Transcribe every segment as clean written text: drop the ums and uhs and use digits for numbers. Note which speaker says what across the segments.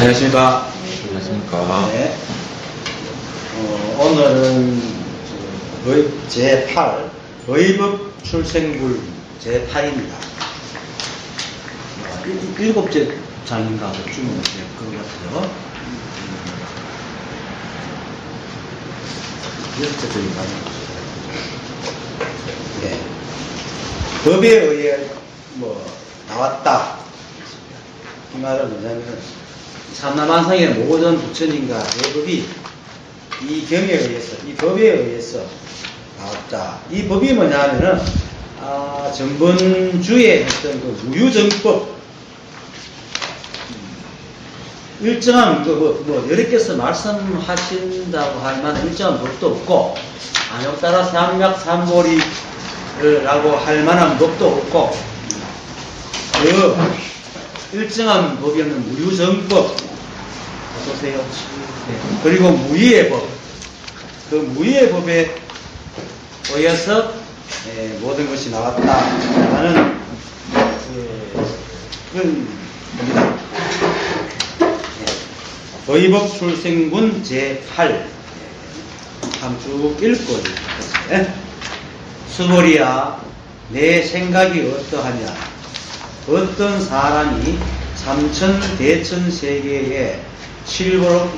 Speaker 1: 안녕하십니까. 안녕하십니까.
Speaker 2: 네. 오늘은 제8 의법 출생불 제8입니다. 일곱째 장인가 좀 그런 것 같아요. 여섯째 장인가. 네. 법에 의해 나왔다. 이 말은 뭐냐면 삼남한상의 모든 부처님과 대법이 이 경에 의해서, 이 법에 의해서 나왔다. 이 법이 뭐냐면은, 전번주에 했던 그 무유정법, 일정한, 여러 개서 말씀하신다고 할 만한 일정한 법도 없고, 안역 따라 삼약삼보리라고 할 만한 법도 없고, 일정한 법이 없는 무유정법, 어서오세요. 네. 그리고 무의의 법, 그 무의의 법에 의해서 모든 것이 나왔다라는 그런 겁니다. 의법 출생분 제8 한쭉 읽고 있겠습니다. 수보리야, 내 생각이 어떠하냐? 어떤 사람이 삼천대천세계에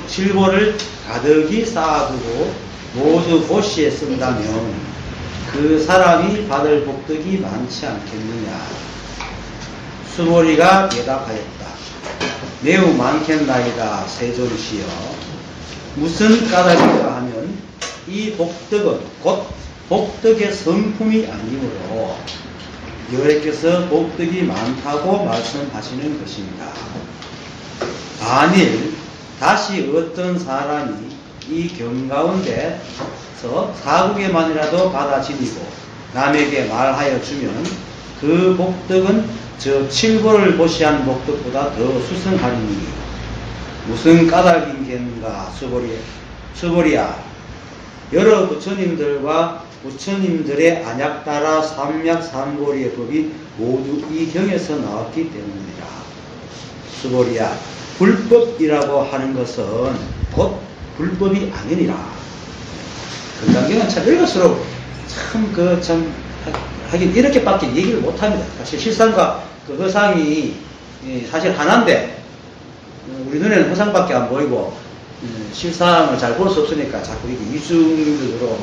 Speaker 2: 칠보를 가득히 쌓아두고 모두 보시에 쓴다면 그 사람이 받을 복덕이 많지 않겠느냐? 수보리가 대답하였다. 매우 많겠나이다, 세존시여. 무슨 까닭인가 하면 이 복덕은 곧 복덕의 성품이 아니므로 여호와께서 복덕이 많다고 말씀하시는 것입니다. 만일 다시 어떤 사람이 이 경 가운데서 사국에만이라도 받아 지니고 남에게 말하여 주면 그 복덕은 저 칠보를 보시한 복덕보다 더 수승하리니 무슨 까닭인겠는가? 수보리야, 여러 부처님들과 부처님들의 안약 따라 삼약삼보리의 법이 모두 이 경에서 나왔기 때문이다. 수보리야, 불법이라고 하는 것은 곧 불법이 아니니라. 건강경은 참 읽을수록 하긴 이렇게밖에 얘기를 못합니다. 사실 실상과 그 허상이 사실 하나인데 우리 눈에는 허상밖에 안 보이고 실상을 잘 볼 수 없으니까 자꾸 이게 이중으로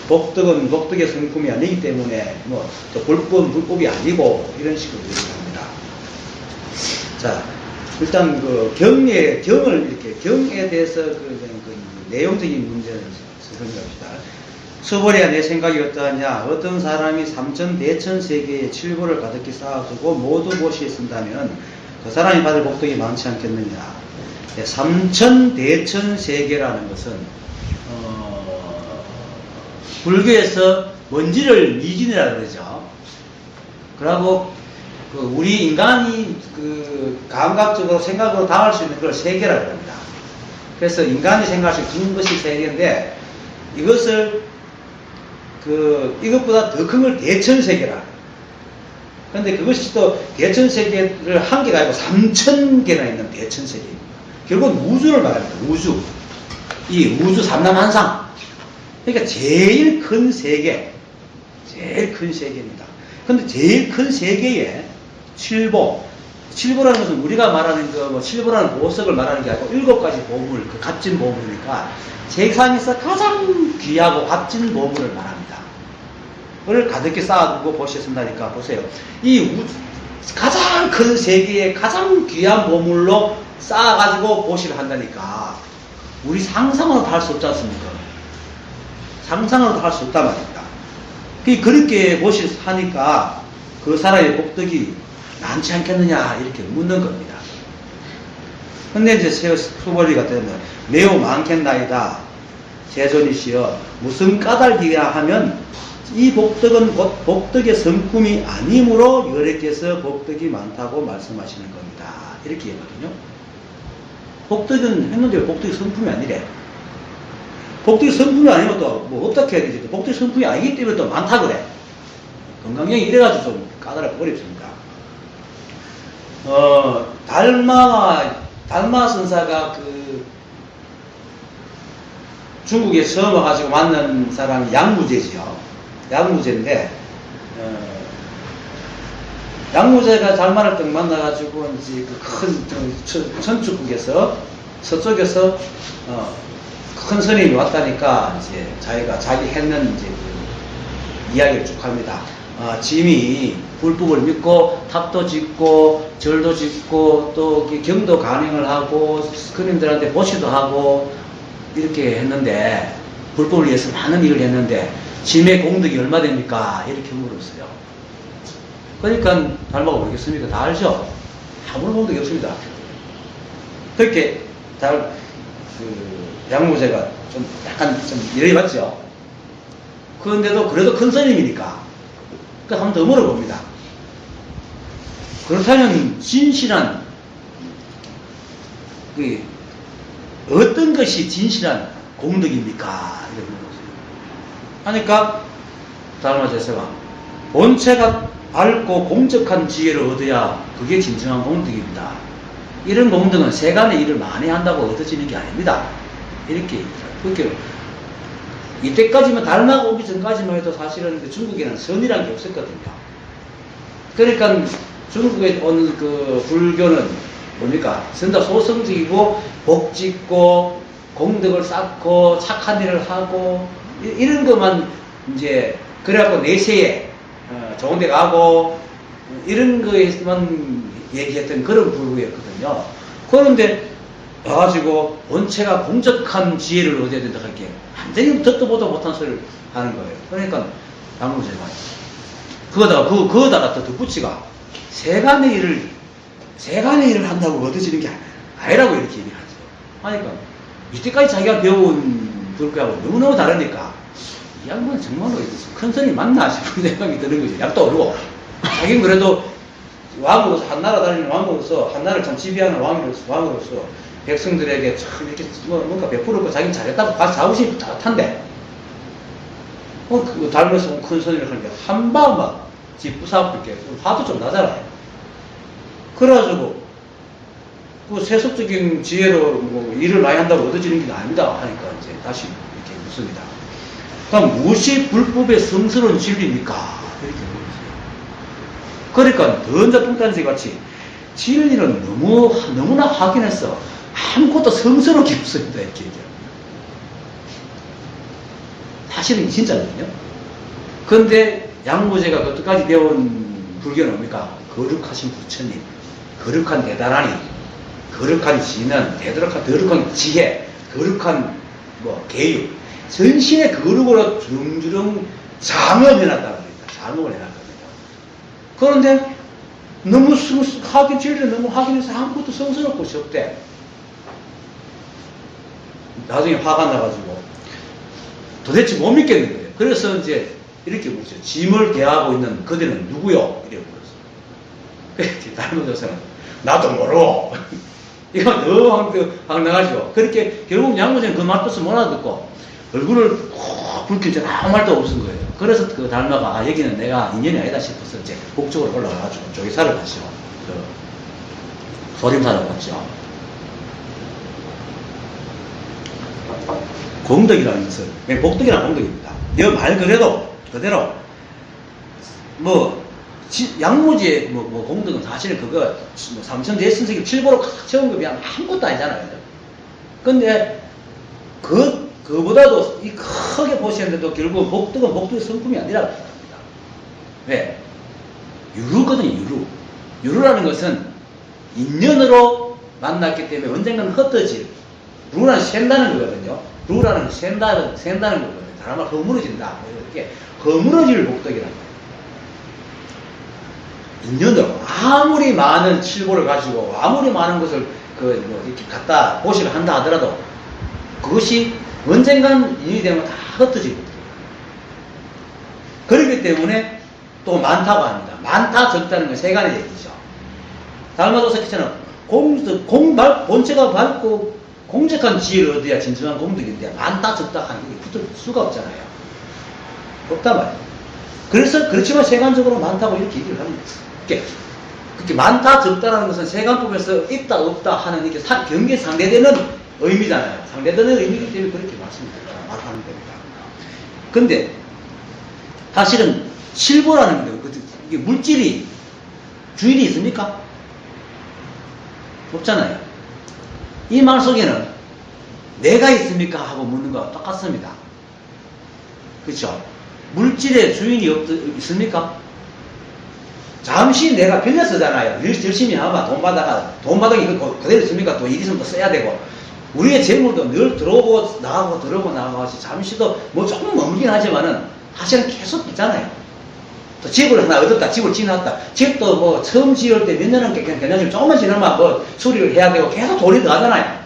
Speaker 2: 복덕은 복덕의 성품이 아니기 때문에 또 불법은 불법이 아니고 이런 식으로 얘기합니다. 자, 일단 경을 이렇게 경에 대해서 내용적인 문제를 설명합시다. 수보리야, 내 생각이 어떠하냐? 어떤 사람이 삼천대천세계에 칠보를 가득히 쌓아두고 모두 보시에 쓴다면 그 사람이 받을 복덕이 많지 않겠느냐? 삼천대천세계라는 것은 불교에서 먼지를 미진이라고 그러죠. 그리고 우리 인간이 감각적으로 생각으로 당할 수 있는 그걸 세계라고 합니다. 그래서 인간이 생각할 수 있는 것이 세계인데 이것을 이것보다 더 큰 걸 대천세계라. 그런데 그것이 또 대천세계를 한 개가 아니고 3,000개나 있는 대천세계입니다. 결국은 우주를 말합니다. 우주. 이 우주 삼남한상. 그러니까 제일 큰 세계. 제일 큰 세계입니다. 근데 제일 큰 세계에 칠보라는 것은 우리가 말하는 칠보라는 보석을 말하는 게 아니고 7가지 보물, 값진 보물이니까 세상에서 가장 귀하고 값진 보물을 말합니다. 그걸 가득히 쌓아두고 보시에 쓴다니까 보세요. 가장 큰 세계에 가장 귀한 보물로 쌓아가지고 보시를 한다니까 우리 상상으로도 할 수 없지 않습니까? 상상으로도 할 수 없단 말입니다. 그렇게 보시를 하니까 그 사람의 복덕이 많지 않겠느냐 이렇게 묻는 겁니다. 근데 이제 수보리가 되면 매우 많겠나이다, 세존이시여. 무슨 까닭이야 하면 이 복덕은 곧 복덕의 성품이 아니므로 여호와께서 복덕이 많다고 말씀하시는 겁니다. 이렇게 얘기하거든요. 복덕은 했는데 복덕의 성품이 아니래. 복덕의 성품이 아니면 또 어떻게 해야 되지? 복덕의 성품이 아니기 때문에 또 많다 그래. 건강경이 이래가지고 좀 까다롭고 어렵습니다. 달마와 달마 선사가 그 중국에 처음 와가지고 만난 사람이 양무제지요. 양무제인데, 양무제가 달마를 딱 만나가지고 이제 그 큰 천축국에서 서쪽에서 큰 스님이 왔다니까 이제 자기가 자기 했는 이제 그 이야기를 쭉 합니다. 짐이 불법을 믿고 탑도 짓고 절도 짓고 또 경도 간행을 하고 스님들한테 보시도 하고 이렇게 했는데 불법을 위해서 많은 일을 했는데 짐의 공덕이 얼마 됩니까? 이렇게 물었어요. 그러니까 달마가 모르겠습니까? 다 알죠? 아무런 공덕이 없습니다. 그렇게 양무제가 좀 약간 좀 이래 봤죠. 그런데도 그래도 큰 스님이니까 그 한 번 더 물어봅니다. 그렇다면 진실한 그 어떤 것이 진실한 공덕입니까? 이렇게 물어보세요. 하니까 달마제사가 본체가 밝고 공적한 지혜를 얻어야 그게 진정한 공덕입니다. 이런 공덕은 세간의 일을 많이 한다고 얻어지는 게 아닙니다. 이렇게 그렇게 이때까지만 달마가 오기 전까지만 해도 사실은 중국에는 선이라는 게 없었거든요. 그러니까 중국에 온 그 불교는 뭡니까? 전부 다 소성적이고 복짓고 공덕을 쌓고 착한 일을 하고 이런 것만 이제 그래갖고 내세에 좋은 데 가고 이런 거에만 얘기했던 그런 불교였거든요. 그런데 와가지고 본체가 공적한 지혜를 얻어야 된다 할 게 완전히 듣도 보도 못한 소리를 하는 거예요. 그러니까 양무제가 그거다가 또 덧붙이가 세간의 일을 한다고 얻어지는 게 아니라고 이렇게 얘기를 하죠. 하니까 이때까지 자기가 배운 불교하고 너무너무 다르니까 이 양반은 정말로 큰 스님이 맞나 싶은 생각이 드는 거죠. 약도 오르고 자기는 그래도 왕으로서 한나라 다니는 왕으로서 한나라를 참 지배하는 왕으로서 백성들에게 참 이렇게 뭔가 베풀었고 자기는 잘했다고 자부심이 탓한데 그 닮아서 큰 스님을 하니까 한방 막 집 부사부게 화도 좀 나잖아요. 그래가지고 그 세속적인 지혜로 뭐 일을 많이 한다고 얻어지는 게 아닙니다 하니까 이제 다시 이렇게 묻습니다. 그럼 무엇이 불법의 성스러운 진리입니까? 이렇게 물었어요. 그러니까 던자 뚱딴지 같이 진리는 너무나 확인해서 아무것도 성스러운 게 없습니다 이렇게 얘기합니다. 사실은 진짜거든요. 그런데 양무제가 그때까지 배운 불교는 뭡니까? 거룩하신 부처님, 거룩한 대단하니, 거룩한 지는, 거룩한 지혜, 거룩한 계율, 전신의 거룩으로 주렁주렁 장엄해놨다고 합니다. 장엄을 해놨거든요. 그런데 너무 진리를 너무 확인해서 아무것도 성스러울 것이 없대. 나중에 화가 나가지고 도대체 못 믿겠는 거예요. 그래서 이제 이렇게 묻죠. 짐을 대하고 있는 그대는 누구요? 이렇게 물었어요. 달마조사는 나도 모르고 이거 너무 황당하죠. 그렇게 결국 양무제는 그 말뜻을 못 알아듣고 얼굴을 콕 붉히지 아무 말도 없은 거예요. 그래서 그 달마가 여기는 내가 인연이 아니다 싶어서 이제 북쪽으로 올라가가지고 조기사를 갔죠. 소림사를 갔죠. 공덕이라는 것은 복덕이라는 공덕입니다. 이 말 그대로 양무지의 공덕은 사실은 그거 삼천대의 선생님 7보로 채운 거 비하면 아무것도 아니잖아요. 근데 그보다도 이 크게 보시는데도 결국 복덕은 복덕의 성품이 아니라고 생각합니다. 왜? 유루거든요. 유루라는 것은 인연으로 만났기 때문에 언젠가는 흩어질 루라는 샌다는 거거든요. 루라는 샌다는 거거든요. 다른 말 허물어진다. 이렇게 허물어질 복덕이라는 거예요. 인연으로 아무리 많은 칠보를 가지고 아무리 많은 것을 이렇게 갖다 보시를 한다 하더라도 그것이 언젠간 인연이 되면 다 흩어지거든요. 그렇기 때문에 또 많다고 합니다. 많다 적다는 건 세간의 얘기죠. 달마도사께서는 본체가 밝고 공적한 지혜를 얻어야 진정한 공덕인데 많다 적다 하는 게 붙을 수가 없잖아요. 없단 말이에요. 그래서 그렇지만 세간적으로 많다고 이렇게 얘기를 합니다. 그렇게 많다 적다라는 것은 세관법에서 있다 없다 하는 이게 경계에 상대되는 의미잖아요. 상대되는 의미이기 때문에 그렇게 말하는 겁니다. 근데 사실은 실보라는 게 이게 물질이 주인이 있습니까? 없잖아요. 이 말 속에는 내가 있습니까? 하고 묻는 거와 똑같습니다. 그렇죠? 물질의 주인이 있습니까? 잠시 내가 빌려 쓰잖아요. 열심히 하면 돈 받아가 이거 그대로 있습니까? 또 일 있으면 또 써야 되고. 우리의 재물도 늘 들어오고 나가고 들어오고 나가고 잠시도 뭐 조금 머물긴 하지만은 사실은 계속 있잖아요. 또 집을 하나 얻었다, 집을 지났다. 집도 뭐 처음 지을 때 몇 년은 괜찮지만 조금만 지나면 뭐 수리를 해야 되고 계속 돈이 들어가잖아요.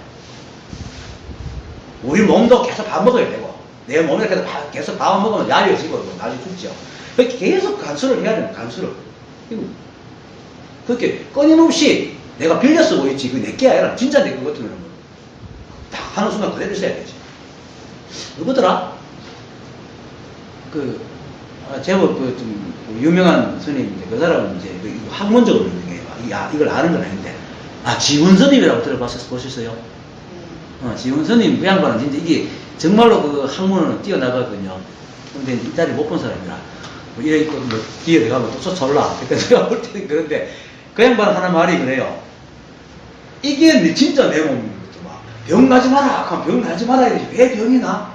Speaker 2: 우리 몸도 계속 밥 먹어야 되고 내 몸에 계속 밥 먹으면 야위어지고 나중에 죽죠. 그렇게 계속 간수를 해야 되는 간수를. 그렇게 끊임없이 내가 빌려 쓰고 있지. 그게 내게 아니라 진짜 내 거 같으면 딱 하는 순간 그대로 써야 되지. 누구더라? 제법 좀 유명한 스님인데 그 사람은 이제 학문적으로 유명해요. 이걸 아는 건 아닌데. 지훈스님이라고 들어보셨어요? 지훈스님 그 양반은 진짜 이게 정말로 그 학문은 뛰어나가거든요. 근데 이 자리 못 본 사람이라. 이래 있고, 뒤에 내가면 또 쫓아올라. 그러니까 내가 볼 때는 그런데, 그 양반 하는 말이 그래요. 이게 진짜 내 몸인 것도 막, 병 나지 마라. 그럼 병 나지 말아야 되지. 왜 병이 나?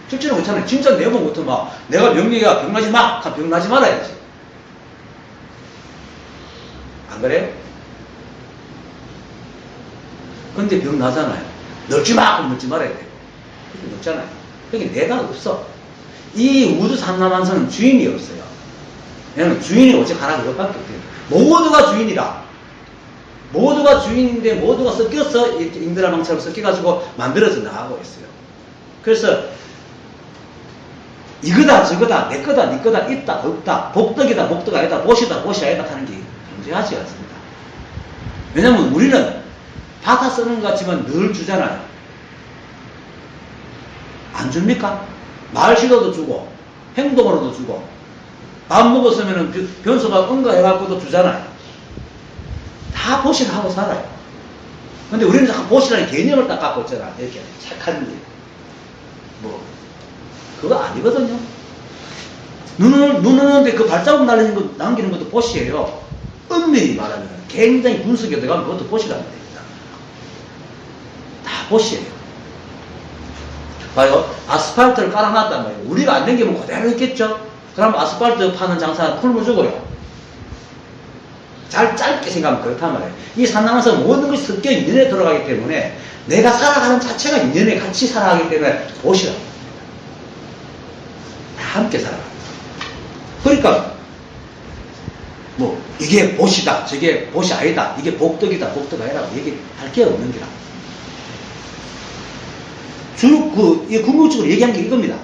Speaker 2: 실제로 그렇잖아요. 진짜 내 몸부터 막, 내가 명리가 병 나지 마. 그럼 병 나지 말아야지. 안 그래요? 근데 병 나잖아요. 늙지 마. 그럼 늙지 말아야 돼. 그렇게 늙잖아요. 그게 내가 없어. 이 우주 삼라만성은 주인이 없어요. 왜냐면 주인이 오직 하나 그것밖에 없대요. 모두가 주인이라. 모두가 주인인데 모두가 섞여서 이렇게 인드라망처럼 섞여가지고 만들어져 나가고 있어요. 그래서 이거다 저거다 내 거다 네 거다 있다 없다 복덕이다 복덕 아니다 보시다 보시 아니다 하는 게 존재하지 않습니다. 왜냐면 우리는 받아 쓰는 것 같지만 늘 주잖아요. 안 줍니까? 말시로도 주고 행동으로도 주고 밥 먹었으면 변소가 응가해갖고도 주잖아요. 다 보시를 하고 살아요. 근데 우리는 자꾸 보시라는 개념을 딱 갖고 있잖아. 이렇게 착한 일. 뭐 그거 아니거든요. 눈 오는데 그 발자국 남기는 것도 보시예요. 엄밀히 말하면 굉장히 분석이 들어가면 그것도 보시라는 됩니다. 다 보시예요. 봐요. 아스팔트를 깔아놨단 말이에요. 우리가 안 댕기면 그대로 있겠죠? 그럼 아스팔트 파는 장사는 굶어 죽어요. 잘 짧게 생각하면 그렇단 말이에요. 이 산나만성 모든 것이 섞여 인연에 들어가기 때문에 내가 살아가는 자체가 인연에 같이 살아가기 때문에 보시라. 다 함께 살아갑니다. 그러니까 뭐 이게 보시다 저게 보시 아니다 이게 복덕이다 복덕 아니라고 얘기할 게 없는 게라. 이 궁극적으로 얘기한 게 이겁니다.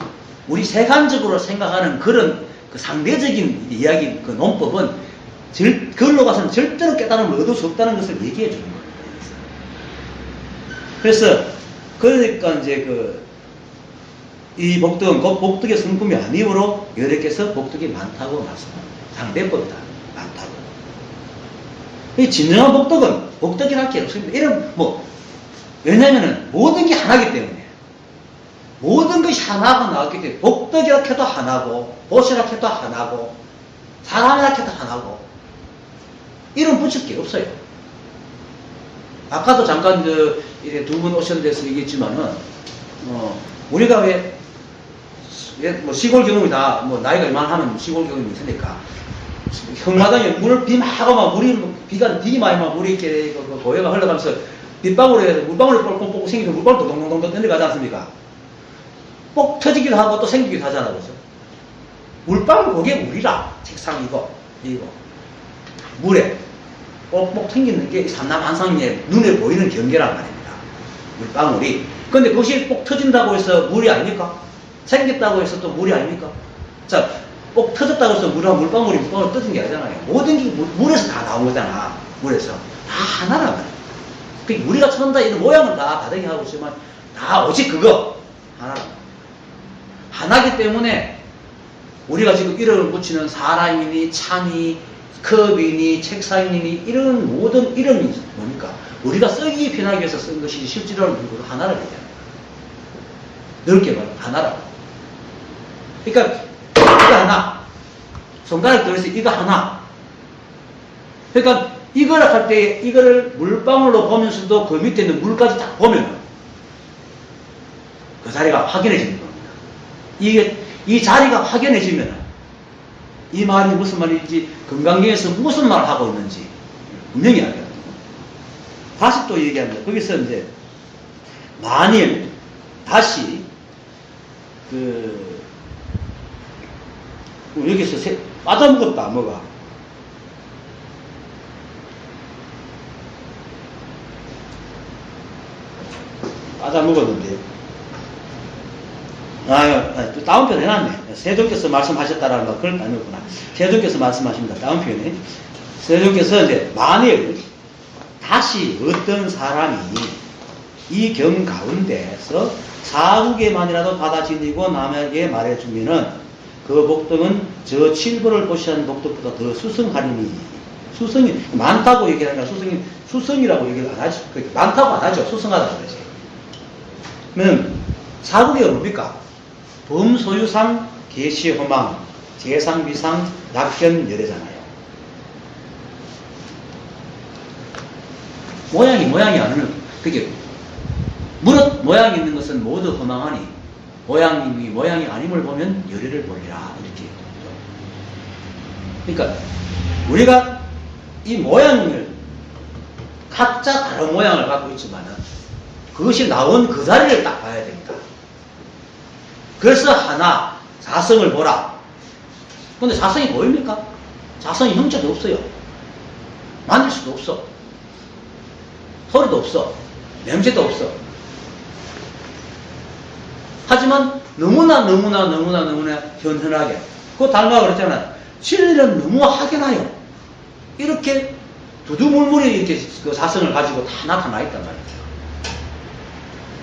Speaker 2: 우리 세간적으로 생각하는 그런 그 상대적인 이야기, 그 논법은 그걸로 가서는 절대로 깨달음을 얻을 수 없다는 것을 얘기해 주는 거예요. 그래서, 그러니까 이제 이 복덕은 그 복덕의 성품이 아니므로 여러께서 복덕이 많다고 말씀합니다. 상대법이다. 많다고. 이 진정한 복덕은 복덕이랄 게 없습니다. 이런, 왜냐면은 모든 게 하나이기 때문에. 모든 것이 하나가 나왔기 때문에 복덕이라 해도 하나고 보시라 해도 하나고 사람이라 해도 하나고 이름 붙일 게 없어요. 아까도 잠깐 두 분 오셨는 데서 얘기했지만은 우리가 왜 시골 경험이 다 나이가 이만하면 시골 경험이 있으니까 형마당에 물을 비 막 하고 막 비가 되게 많이 막 물이 이렇게 고해가 흘러가면서 물방울이 뽕뽕 생기면 물방울 동동동동 내려가지 않습니까? 뽁 터지기도 하고 또 생기기도 하잖아. 그래서 물방울 그게 물이라. 책상 이거 물에 뽁뽁 생기는 게 삼남한상의 눈에 보이는 경계란 말입니다. 물방울이. 근데 그것이 뽁 터진다고 해서 물이 아닙니까? 생겼다고 해서 또 물이 아닙니까? 자, 뽁 터졌다고 해서 물방울이 터진 게 아니잖아요. 모든 게 물에서 다 나온 거잖아. 물에서 다 하나란 말이에요. 그러니까 우리가 천다 이런 모양은 다 다르게 하고 있지만 다 오직 그거 하나란 말이에요. 하나기 때문에 우리가 지금 이름을 붙이는 사람이니 참이 컵이니 책상이니 이런 모든 이름이 뭡니까? 우리가 쓰기 편하기 위해서 쓴 것이 실제로는 그거 하나를 얘기하는 거예요. 넓게 말하면 하나라고. 그러니까 이거 하나, 손가락 들어서 이거 하나. 그러니까 이걸 할 때 이거를 물방울로 보면서도 그 밑에 있는 물까지 딱 보면 그 자리가 확연해지는 겁니다. 이 자리가 확연해지면 이 말이 무슨 말인지 건강경에서 무슨 말을 하고 있는지 분명히 알거든요. 다시 또 얘기합니다. 거기서 이제 만일 다시 여기서 빠져먹었다 뭐가 빠져먹었는데 또 다운표 해놨네. 세종께서 말씀하셨다라는 거 그걸 아니었구나. 세종께서 말씀하십니다. 다운표에 세종께서 이제 만일 다시 어떤 사람이 이 경 가운데에서 사후계만이라도 받아 지니고 남에게 말해주면은 그 복덕은 저 칠보를 보시는 복덕보다 더 수성하리니. 수성이 많다고 얘기하니까 수성이라고 얘기를 안 하죠. 많다고 안 하죠. 수성하다고 그러지. 그러면 사후계가 뭡니까? 범소유상 계시호망 재상비상 낙견열애잖아요. 모양이 아니면 그게 무릇 모양이 있는 것은 모두 허망하니 모양이 아님을 보면 열애를 보리라 이렇게. 그러니까 우리가 이 모양을 각자 다른 모양을 갖고 있지만은 그것이 나온 그 자리를 딱 봐야 됩니다. 그래서 하나 자성을 보라. 근데 자성이 보입니까? 자성이 형체도 없어요. 만질 수도 없어. 소리도 없어. 냄새도 없어. 하지만 너무나 현현하게. 그거 닮아 그랬잖아요. 진리는 너무 확연하요. 이렇게 두두물물이 이렇게 그 자성을 가지고 다 나타나 있단 말이에요.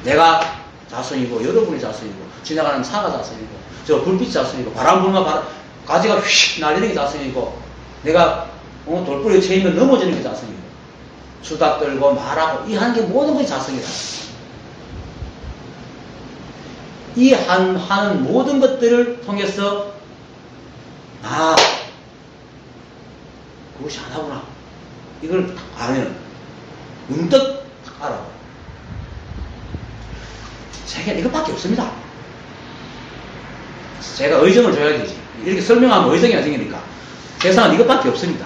Speaker 2: 내가 자성이고 여러분이 자성이고 지나가는 차가 자성이고 저 불빛 자성이고 바람 불면 가지가 휙 날리는 게 자성이고 내가 돌부리에 채이면 넘어지는 게 자성이고 수다 떨고 말하고 이 하는 게 모든 것이 자성이다. 이 하는 모든 것들을 통해서 그것이 하나구나. 이걸 딱 알면 문득 딱 알아. 세계는 이것밖에 없습니다. 제가 의정을 줘야 되지. 이렇게 설명하면 의정이 안 생기니까. 세상은 이것밖에 없습니다.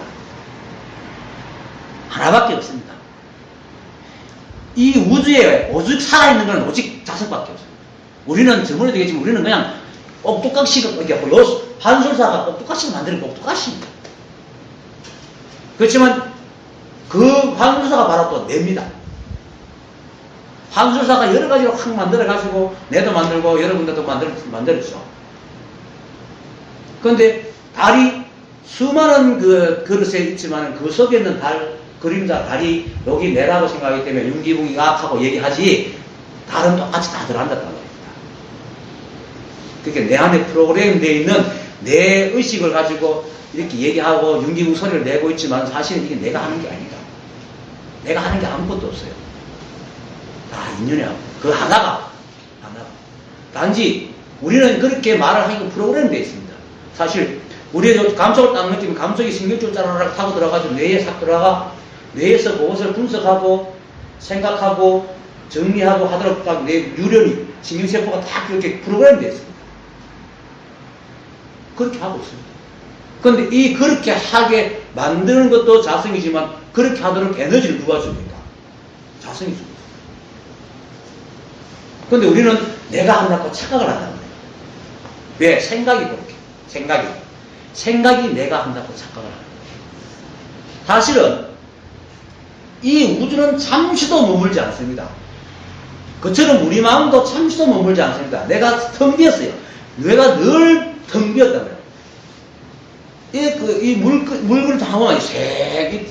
Speaker 2: 하나밖에 없습니다. 이 우주에 오직 살아있는 건 오직 자성밖에 없습니다. 우리는 저번에 되겠지만 우리는 그냥 꼭두각시가 판술사가 꼭두각시를 만드는 꼭두각시입니다. 그렇지만 그 판술사가 바로 또 냅니다. 판술사가 여러 가지로 확 만들어가지고 내도 만들고 여러분들도 만들었죠. 그런데 달이 수많은 그 그릇에 있지만 그 속에 있는 달 그림자 달이 여기 내라고 생각하기 때문에 윤기붕이가 하고 얘기하지 달은 똑같이 다 들어간다는 겁니다. 그러니까 내 안에 프로그램 되어 있는 내 의식을 가지고 이렇게 얘기하고 윤기붕 소리를 내고 있지만 사실은 이게 내가 하는 게 아니다. 내가 하는 게 아무것도 없어요. 다 인연이야. 그 하나가. 단지 우리는 그렇게 말을 하기가 프로그램 되어 있습니다. 사실 우리의 감촉을 딱 느끼면 감촉이 신경줄 짜라락 타고 들어가지고 뇌에 싹 들어가 뇌에서 그것을 분석하고 생각하고 정리하고 하도록 딱 뇌 유련이 신경세포가 다 그렇게 프로그램 되어 있습니다. 그렇게 하고 있습니다. 그런데 그렇게 하게 만드는 것도 자성이지만 그렇게 하도록 에너지를 누가 줍니까? 자성이 줍니다. 그런데 우리는 내가 한다고 착각을 한단 말이에요. 왜? 생각이 그렇게. 생각이 내가 한다고 착각을 합니다. 사실은 이 우주는 잠시도 머물지 않습니다. 그처럼 우리 마음도 잠시도 머물지 않습니다. 내가 텅 비었어요. 뇌가 늘 텅 비었단 말이에요. 이 물건을 다 보면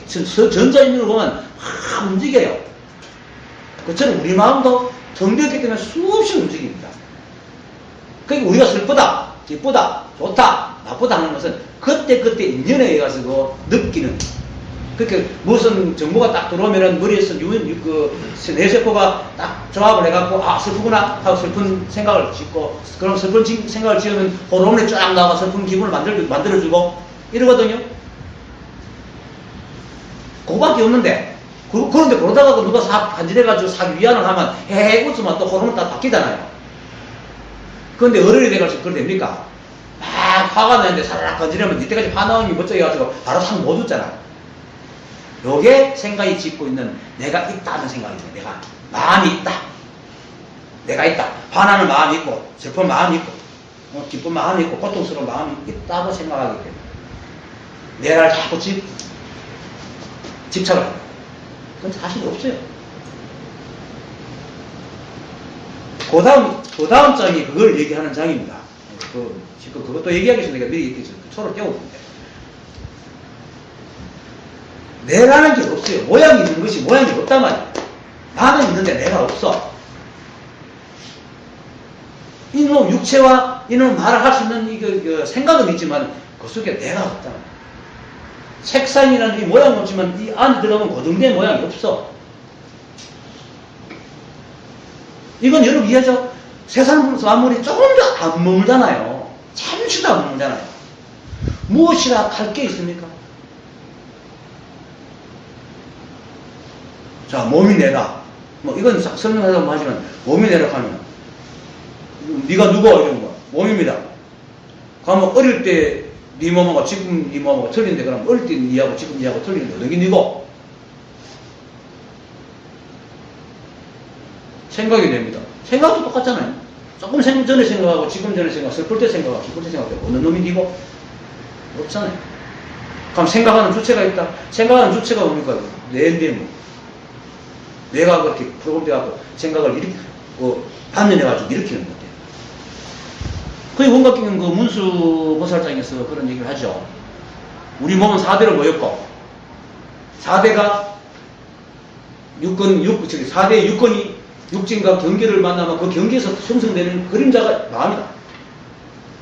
Speaker 2: 전자인물을 보면 확 움직여요. 그처럼 우리 마음도 텅 비었기 때문에 수없이 움직입니다. 그러니까 우리가 슬프다, 기쁘다, 좋다, 나쁘다 하는 것은 그때그때 인연에 의해가지고 느끼는. 그렇게 무슨 정보가 딱 들어오면은 머리에서 뇌세포가 딱 조합을 해갖고 아 슬프구나 하고 슬픈 생각을 짓고 그럼 슬픈 생각을 지으면 호르몬이 쫙 나와 슬픈 기분을 만들어주고 이러거든요. 그거밖에 없는데 그런데 그러다가 누가 간질해가지고 사기 위안을 하면 헤헤 웃으면 또 호르몬 딱 바뀌잖아요. 그런데 어른이 돼가지고 그래 됩니까? 막 화가 나는데 사라락 간질하면 이때까지 화 나온 게 멋쩍게 해가지고 바로 상 못 웃잖아. 요게 생각이 짓고 있는 내가 있다는 생각이죠. 내가 마음이 있다. 내가 있다. 화나는 마음이 있고 슬픈 마음이 있고 기쁜 마음이 있고 고통스러운 마음이 있다고 생각하기 때문에 내를 자꾸 집착을 합니다. 그건 사실이 없어요. 그 다음 장이 그걸 얘기하는 장입니다. 지금 그것도 얘기하기 전에 내가 미리 초를 떼었는데 내라는 게 없어요. 모양이 있는 것이 모양이 없단 말이에요. 나는 있는데 내가 없어. 이놈 육체와 이놈 말을 할 수 있는 생각은 있지만 그 속에 내가 없단 말이에요. 색상이라는 이 모양은 없지만 이 안에 들어가면 고정된 모양이 없어. 이건 여러분 이해하죠? 세상 만물이 조금도 안 머물잖아요. 잠시도 안 머물잖아요. 무엇이라 할 게 있습니까? 자, 몸이 내다. 뭐 이건 설명하자고 하지만 몸이 내다 하면 네가 누구 이런 거 몸입니다. 그러면 어릴 때 네 몸하고 지금 네 몸하고 틀린데 그럼 어릴 때 네하고 지금 네하고 틀린데 어느 게 네고? 생각이 됩니다. 생각도 똑같잖아요. 조금 전에 생각하고 지금 전에 생각, 슬플 때 생각하고 기쁠 때 생각하고 어느 놈이 네고? 없잖아요. 그럼 생각하는 주체가 있다. 생각하는 주체가 뭡니까? 뇌인데 뭐. 뇌가 그렇게 프로그램돼갖고 생각을 반전해가지고 일으키는 건데. 거의 원각기는 그 문수보살장에서 그런 얘기를 하죠. 우리 몸은 4대로 모였고, 4대가 4대의 육건이 육진과 경계를 만나면 그 경계에서 형성되는 그림자가 마음이다.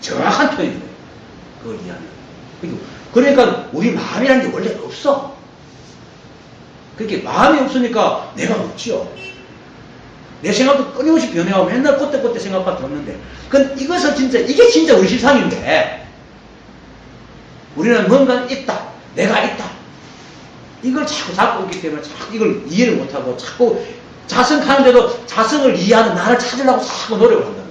Speaker 2: 정확한 표현이에요. 그걸 이해하면. 그러니까 우리 마음이라는 게 원래 없어. 그렇게 마음이 없으니까 내가 없지요. 내 생각도 끊임없이 변해가고 맨날 그때 생각밖에 없는데 이게 진짜 우리 실상인데 우리는 뭔가 있다. 내가 있다. 이걸 자꾸 잡고 있기 때문에 자꾸 이걸 이해를 못하고 자꾸 자성하는데도 자성을 이해하는 나를 찾으려고 자꾸 노력을 한다.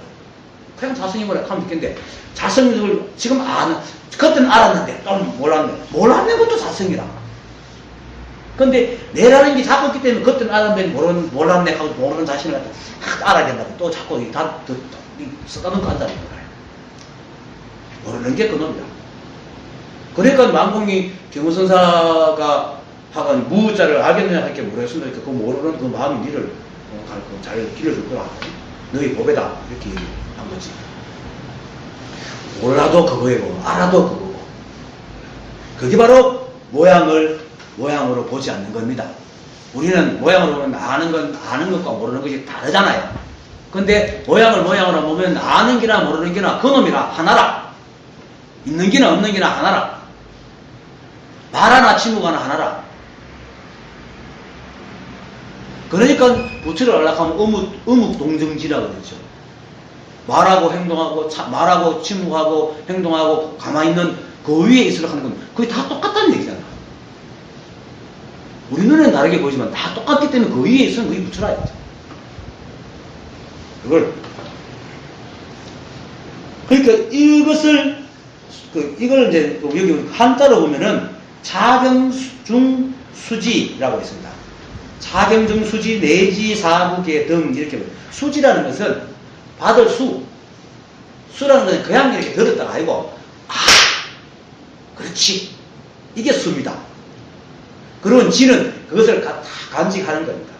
Speaker 2: 그냥 자성이 뭐라 하면 되겠는데 자성을 지금 아는 그때는 알았는데 또 몰랐네 것도 자성이라. 근데 내라는 게 자꾸 있기 때문에 그때는 알았는데 몰랐네 하고 모르는 자신을 알아야 된다고 또 자꾸 써가는 거 한다는 거예요. 모르는 게 그놈이다. 그러니까 만공이 경우선사가 하건 무자를 알겠느냐 할 게 모르겠습니다. 그 모르는 그 마음이 니를 잘 길러줄 거라. 너희 법에다 이렇게 한 거지. 몰라도 그거이고 알아도 그거고. 그게 바로 모양으로 보지 않는 겁니다. 우리는 모양으로 보면 아는 것과 모르는 것이 다르잖아요. 근데 모양으로 보면 아는 기나 모르는 기나 그놈이라 하나라. 있는 기나 없는 기나 하나라. 말 하나 침묵 하나 하나라. 그러니까 부처를 알락하면 의묵동정지라고 그러죠. 말하고 행동하고 말하고 침묵하고 행동하고 가만히 있는 그 위에 있으려고 하는 건 그게 다 똑같다는 얘기잖아. 우리 눈에는 다르게 보이지만 다 똑같기 때문에 그 위에 있으면 그게 부처라. 그러니까 이걸 이제 여기 한자로 보면은 자경중수지라고 있습니다. 자경중수지 내지 사국의 등 이렇게 보면 수지라는 것은 받을 수라는 것은 그냥 이렇게 들었다가 아니고 그렇지 이게 수입니다. 그런 지는 그것을 간직하는 겁니다.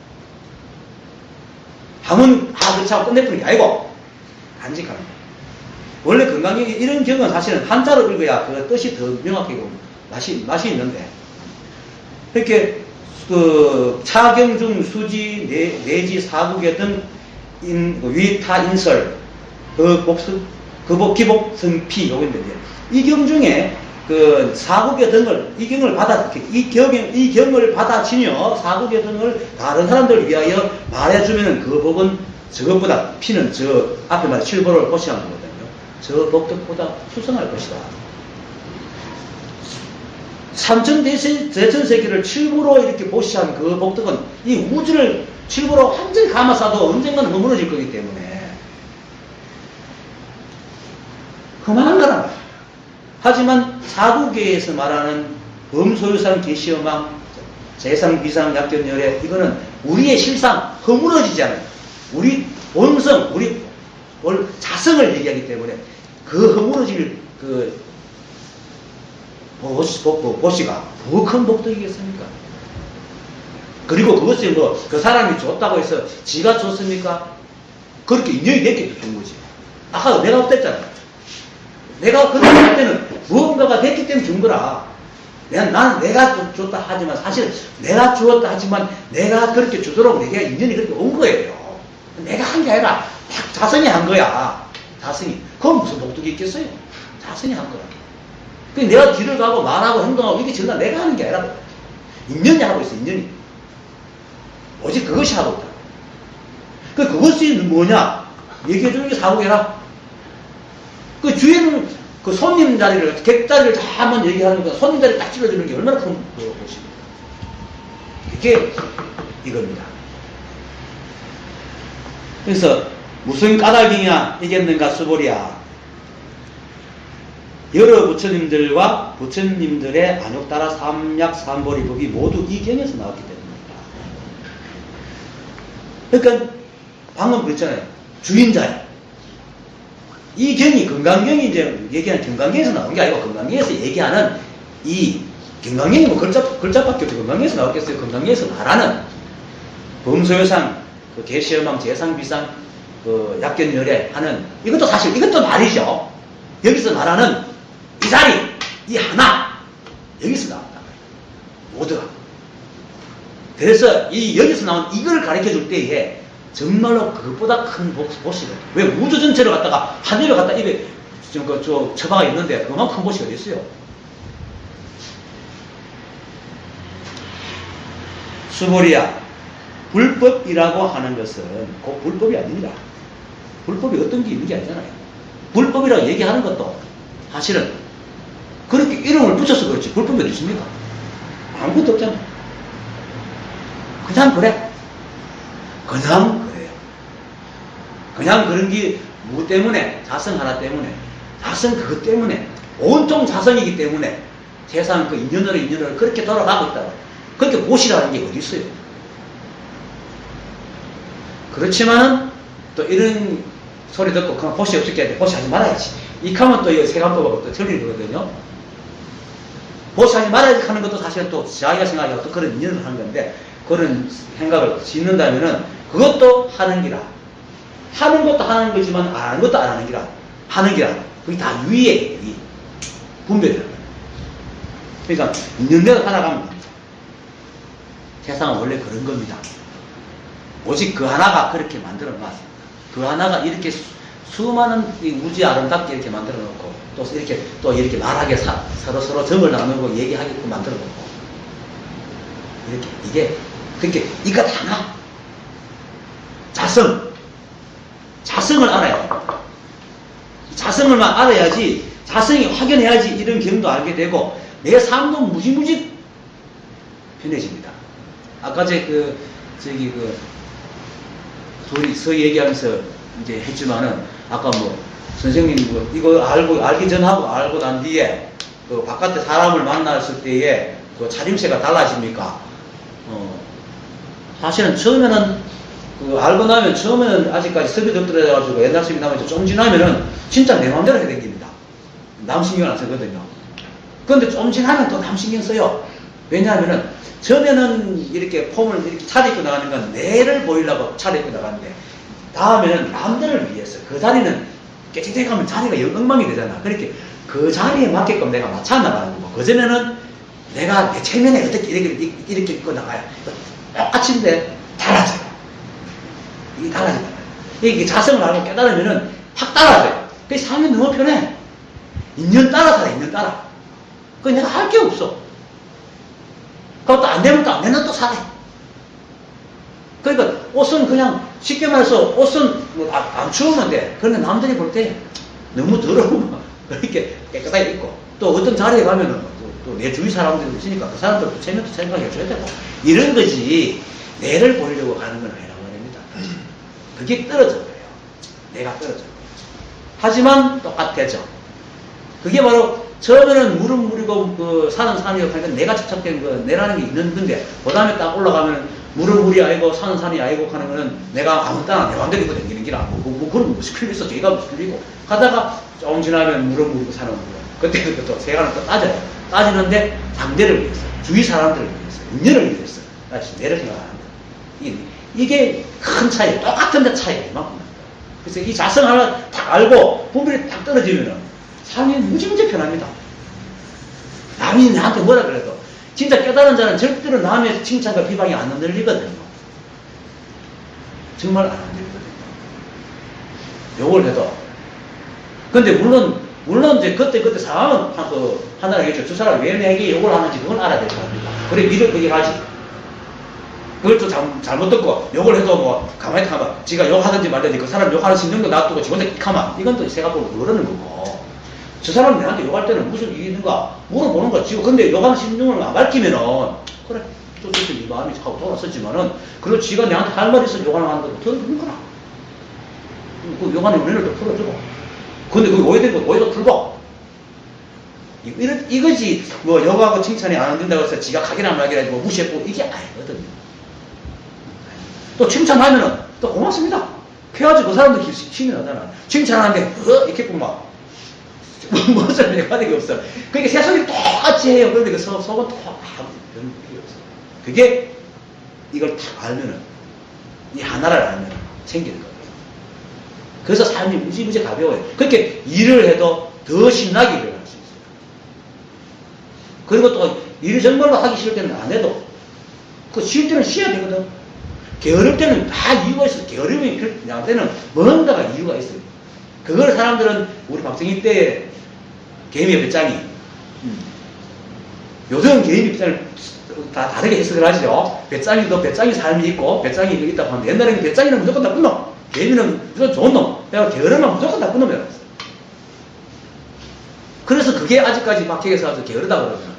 Speaker 2: 하면 그렇지 하고 끝내버리는 게 아니고 간직하는 거예요. 원래 건강경에 이런 경우는 사실은 한자로 읽어야 그 뜻이 더 명확하고 맛이 있는데 이렇게 차경중 수지 내지 사국의 등 위타 인설 기복 성피 요건데 이 경 중에 그 사국의 등을 이 경을 받아치며 사국의 등을 다른 사람들을 위하여 말해주면 그 복은 저것보다 피는 저 앞에 말해 칠보를 보시한 거거든요. 저 복덕보다 수성할 것이다. 삼천대천세계를 칠보로 이렇게 보시한 그 복덕은 이 우주를 칠보로 완전히 감아싸도 언젠가는 허물어질 거기 때문에 그만한 거란 말이에요. 하지만 사구계에서 말하는 범소유상 계시어망 재상 비상 약견열애 이거는 우리의 실상 허물어지지 않아요. 우리 본성 우리 자성을 얘기하기 때문에 그 허물어질 그 보시가 더 큰 복덕이겠습니까? 그리고 그것이 뭐 그 사람이 줬다고 해서 지가 줬습니까? 그렇게 인정이 됐기 때문에 준 거지. 아까 내가 없댔잖아요. 내가 그렇게 할 때는 무언가가 됐기 때문에 준 거라. 나는 내가 줬다 하지만 사실 내가 주었다 하지만 내가 그렇게 주도록 내가 인연이 그렇게 온 거예요. 내가 한 게 아니라 자성이 한 거야. 자성이. 그건 무슨 복덕이 있겠어요? 자성이 한 거야. 내가 길을 가고 말하고 행동하고 이게 전부 다 내가 하는 게 아니라 인연이 하고 있어. 인연이. 오직 그것이 하고 있다. 그것이 뭐냐? 얘기해 주는 게 사고해라. 그 주인은 그 손님 자리를, 객자리를 다 한번 얘기하는 거, 손님 자리 딱 찔러주는 게 얼마나 큰 것입니까? 이게 이겁니다. 그래서 무슨 까닭이냐 이겠는가 수보리야. 여러 부처님들과 부처님들의 안욕 따라 삼약 삼보리 법이 모두 이 경에서 나왔기 때문입니다. 그러니까 방금 그랬잖아요. 주인자야. 이 경이 금강경이 이제 얘기하는 금강경에서 나온 게 아니고 금강경에서 얘기하는 이 금강경이 뭐 글자밖에 없죠. 금강경에서 나왔겠어요. 금강경에서 말하는 범소유상 그 계시여망 재상비상 그 약견열애 하는 이것도 사실 이것도 말이죠. 여기서 말하는 이 자리 이 하나 여기서 나왔다. 모두가. 그래서 이 여기서 나온 이걸 가르쳐 줄 때에 정말로 그것보다 큰 보시거든. 왜 우주 전체를 갖다가 하늘을 갖다 입에 처박아 있는데 그만큼 큰 보시가 어디 있어요? 수보리야, 불법이라고 하는 것은 곧 불법이 아닙니다. 불법이 어떤 게 있는 게 아니잖아요. 불법이라고 얘기하는 것도 사실은 그렇게 이름을 붙여서 그렇지 불법이 어디 있습니까? 아무것도 없잖아요. 그냥 그래. 그냥 그래요. 그냥 그런 게 뭐 때문에? 자성 하나 때문에. 자성 그것 때문에. 온통 자성이기 때문에 세상 그 인연으로 그렇게 돌아가고 있다고. 그렇게 보시라는 게 어디 있어요? 그렇지만은 또 이런 소리 듣고 그냥 보시 어떻게 해야 돼? 보시 하지 말아야지. 이카면 또 이거 세간법하고 또 틀린 거거든요. 보시 하지 말아야지 하는 것도 사실은 또 자기가 생각하고 또 그런 인연을 하는 건데 그런 생각을 짓는다면은 그것도 하는 기라. 하는 것도 하는 거지만 안 하는 것도 안 하는 기라. 하는 기라. 그게 다 위에 분별이라는 거예요. 그러니까 인연대로 살아가면 됩니다. 세상은 원래 그런 겁니다. 오직 그 하나가 그렇게 만들어 놨습니다. 그 하나가 이렇게 수많은 이 우주 아름답게 이렇게 만들어 놓고 또 이렇게 말하게 서로 정을 나누고 얘기하게끔 만들어 놓고 이렇게 이게 그렇게 이것 하나 자성을 알아야 돼요. 자성을만 알아야지 자성이 확연해야지 이런 경도 알게 되고 내 삶도 무지무지 편해집니다. 아까 둘이 서 얘기하면서 이제 했지만은 아까 뭐 선생님 뭐 이거 알기 전하고 알고 난 뒤에 그 바깥에 사람을 만났을 때에 그 차림새가 달라집니까? 사실은 처음에는 그 알고 나면 처음에는 아직까지 습이 덜떨어져가지고 옛날 습이 나면 좀 지나면은 진짜 내 마음대로 해야 됩니다. 남 신경 안 쓰거든요. 그런데 좀 지나면 또 남 신경 써요. 왜냐하면은 처음에는 이렇게 폼을 이렇게 차려입고 나가는 건 내를 보이려고 차려입고 나가는데 다음에는 남들을 위해서 그 자리는 깨끗하게 가면 자리가 엉망이 되잖아. 그렇게 그 자리에 맞게끔 내가 맞춰 나가는 거고 그전에는 내가 내 체면에 어떻게 이렇게 입고 나가야 똑같은데 달라져요. 이게 달라진다. 이게 자성을 알고 깨달으면은 확 달라져요. 그래서 삶이 너무 편해. 인연 따라 살아, 인연 따라. 그 내가 할 게 없어. 그것도 안 되면 또 안 되면 또 살아. 그러니까 옷은 그냥 쉽게 말해서 옷은 안 추우면 돼. 그런데 남들이 볼 때 너무 더러우면 그렇게 깨끗하게 입고 또 어떤 자리에 가면은 또 내 주위 사람들이 있으니까 그 사람들도 체면도 생각해줘야 되고 이런 거지. 내를 보려고 하는 건 아니라고 말입니다. 그게 떨어져 버려요. 내가 떨어져 버려요. 하지만 똑같아져. 그게 바로 처음에는 물은 물이고 그 산은 산이고 하니까 내가 집착된 거 내라는 게 있는 건데 그 다음에 딱 올라가면 물은 물이 아니고 산은 산이 아니고 하는 거는 내가 아무 따나 내 맘대로 입고 다니는 게 아니고 뭐 그런 무슨 틀 있어. 제가 무슨 틀리고 하다가 조금 지나면 물은 물이고 산은 물이고 그때 또 세간을 또 따져요. 따지는데 상대를 위해서 주위 사람들을 위해서 인연을 위해서 나 지금 내를 생각하는 거야. 이게 큰 차이예요. 똑같은 데 차이가 이만큼 납니다. 그래서 이 자성 하나 딱 알고 분별이 딱 떨어지면은 삶이 무지무지 편합니다. 남이 나한테 뭐라 그래도 진짜 깨달은 자는 절대로 남의 칭찬과 비방이 안 흔들리거든요. 정말 안 흔들리거든요. 욕을 해도. 근데 물론 이제 그때 상황은 판단을 하겠죠. 저 사람이 왜 내게 욕을 하는지 그건 알아야 될 거 아닙니까? 그래 믿을 거기 가지. 그걸 또 잘못 듣고 욕을 해도 뭐 가만히 가만 지가 욕하든지 말든지 그 사람 욕하는 심정도 놔두고 지 혼자 가만 이건 또 생각보고 모르는 거고 저 사람이 내한테 욕할 때는 무슨 일이 있는가 물어보는 거지. 근데 욕하는 심정을 안 밝히면은 그래 또 이 마음이 하고 돌았었지만은 그리고 지가 내한테 할 말이 있어 욕하는 것도 더 듣는 거라. 그 욕하는 원인을 또 풀어주고 근데 그 오해된 거 오해도 풀고 이거지 뭐 욕하고 칭찬이 안 된다고 해서 지가 각이나 말기라 뭐 무시했고 이게 아니거든요. 또 칭찬하면은 또 고맙습니다. 해야지 그 사람도 힘이 나잖아. 칭찬하는데 이렇게 보면 무슨 내가 되게 없어. 그러니까 세상이 똑같이 해요. 그런데 그 속은 또 그런 필요 없어. 그게 이걸 딱 알면은 이 하나를 알면 생기는 거예요. 그래서 삶이 무지무지 가벼워요. 그렇게 일을 해도 더 신나게 일을 할 수 있어요. 그리고 또 일을 정말로 하기 싫을 때는 안 해도 그 쉴 때는 쉬어야 되거든. 게으를 때는 다 이유가 있어. 게으름이 필요할 때는 뭔가가 이유가 있어요. 그걸 사람들은 우리 박정희 때 개미의 배짱이 요즘 개미의 배짱을 다 다르게 해석을 하죠. 배짱이도 배짱이 삶이 있고 배짱이 있다고 하는데 옛날에는 배짱이는 무조건 나쁜 놈 개미는 무조건 좋은 놈 내가 게으르면 무조건 나쁜 놈이라고 했어요. 그래서 그게 아직까지 박해에서 아주 게으르다고 그러면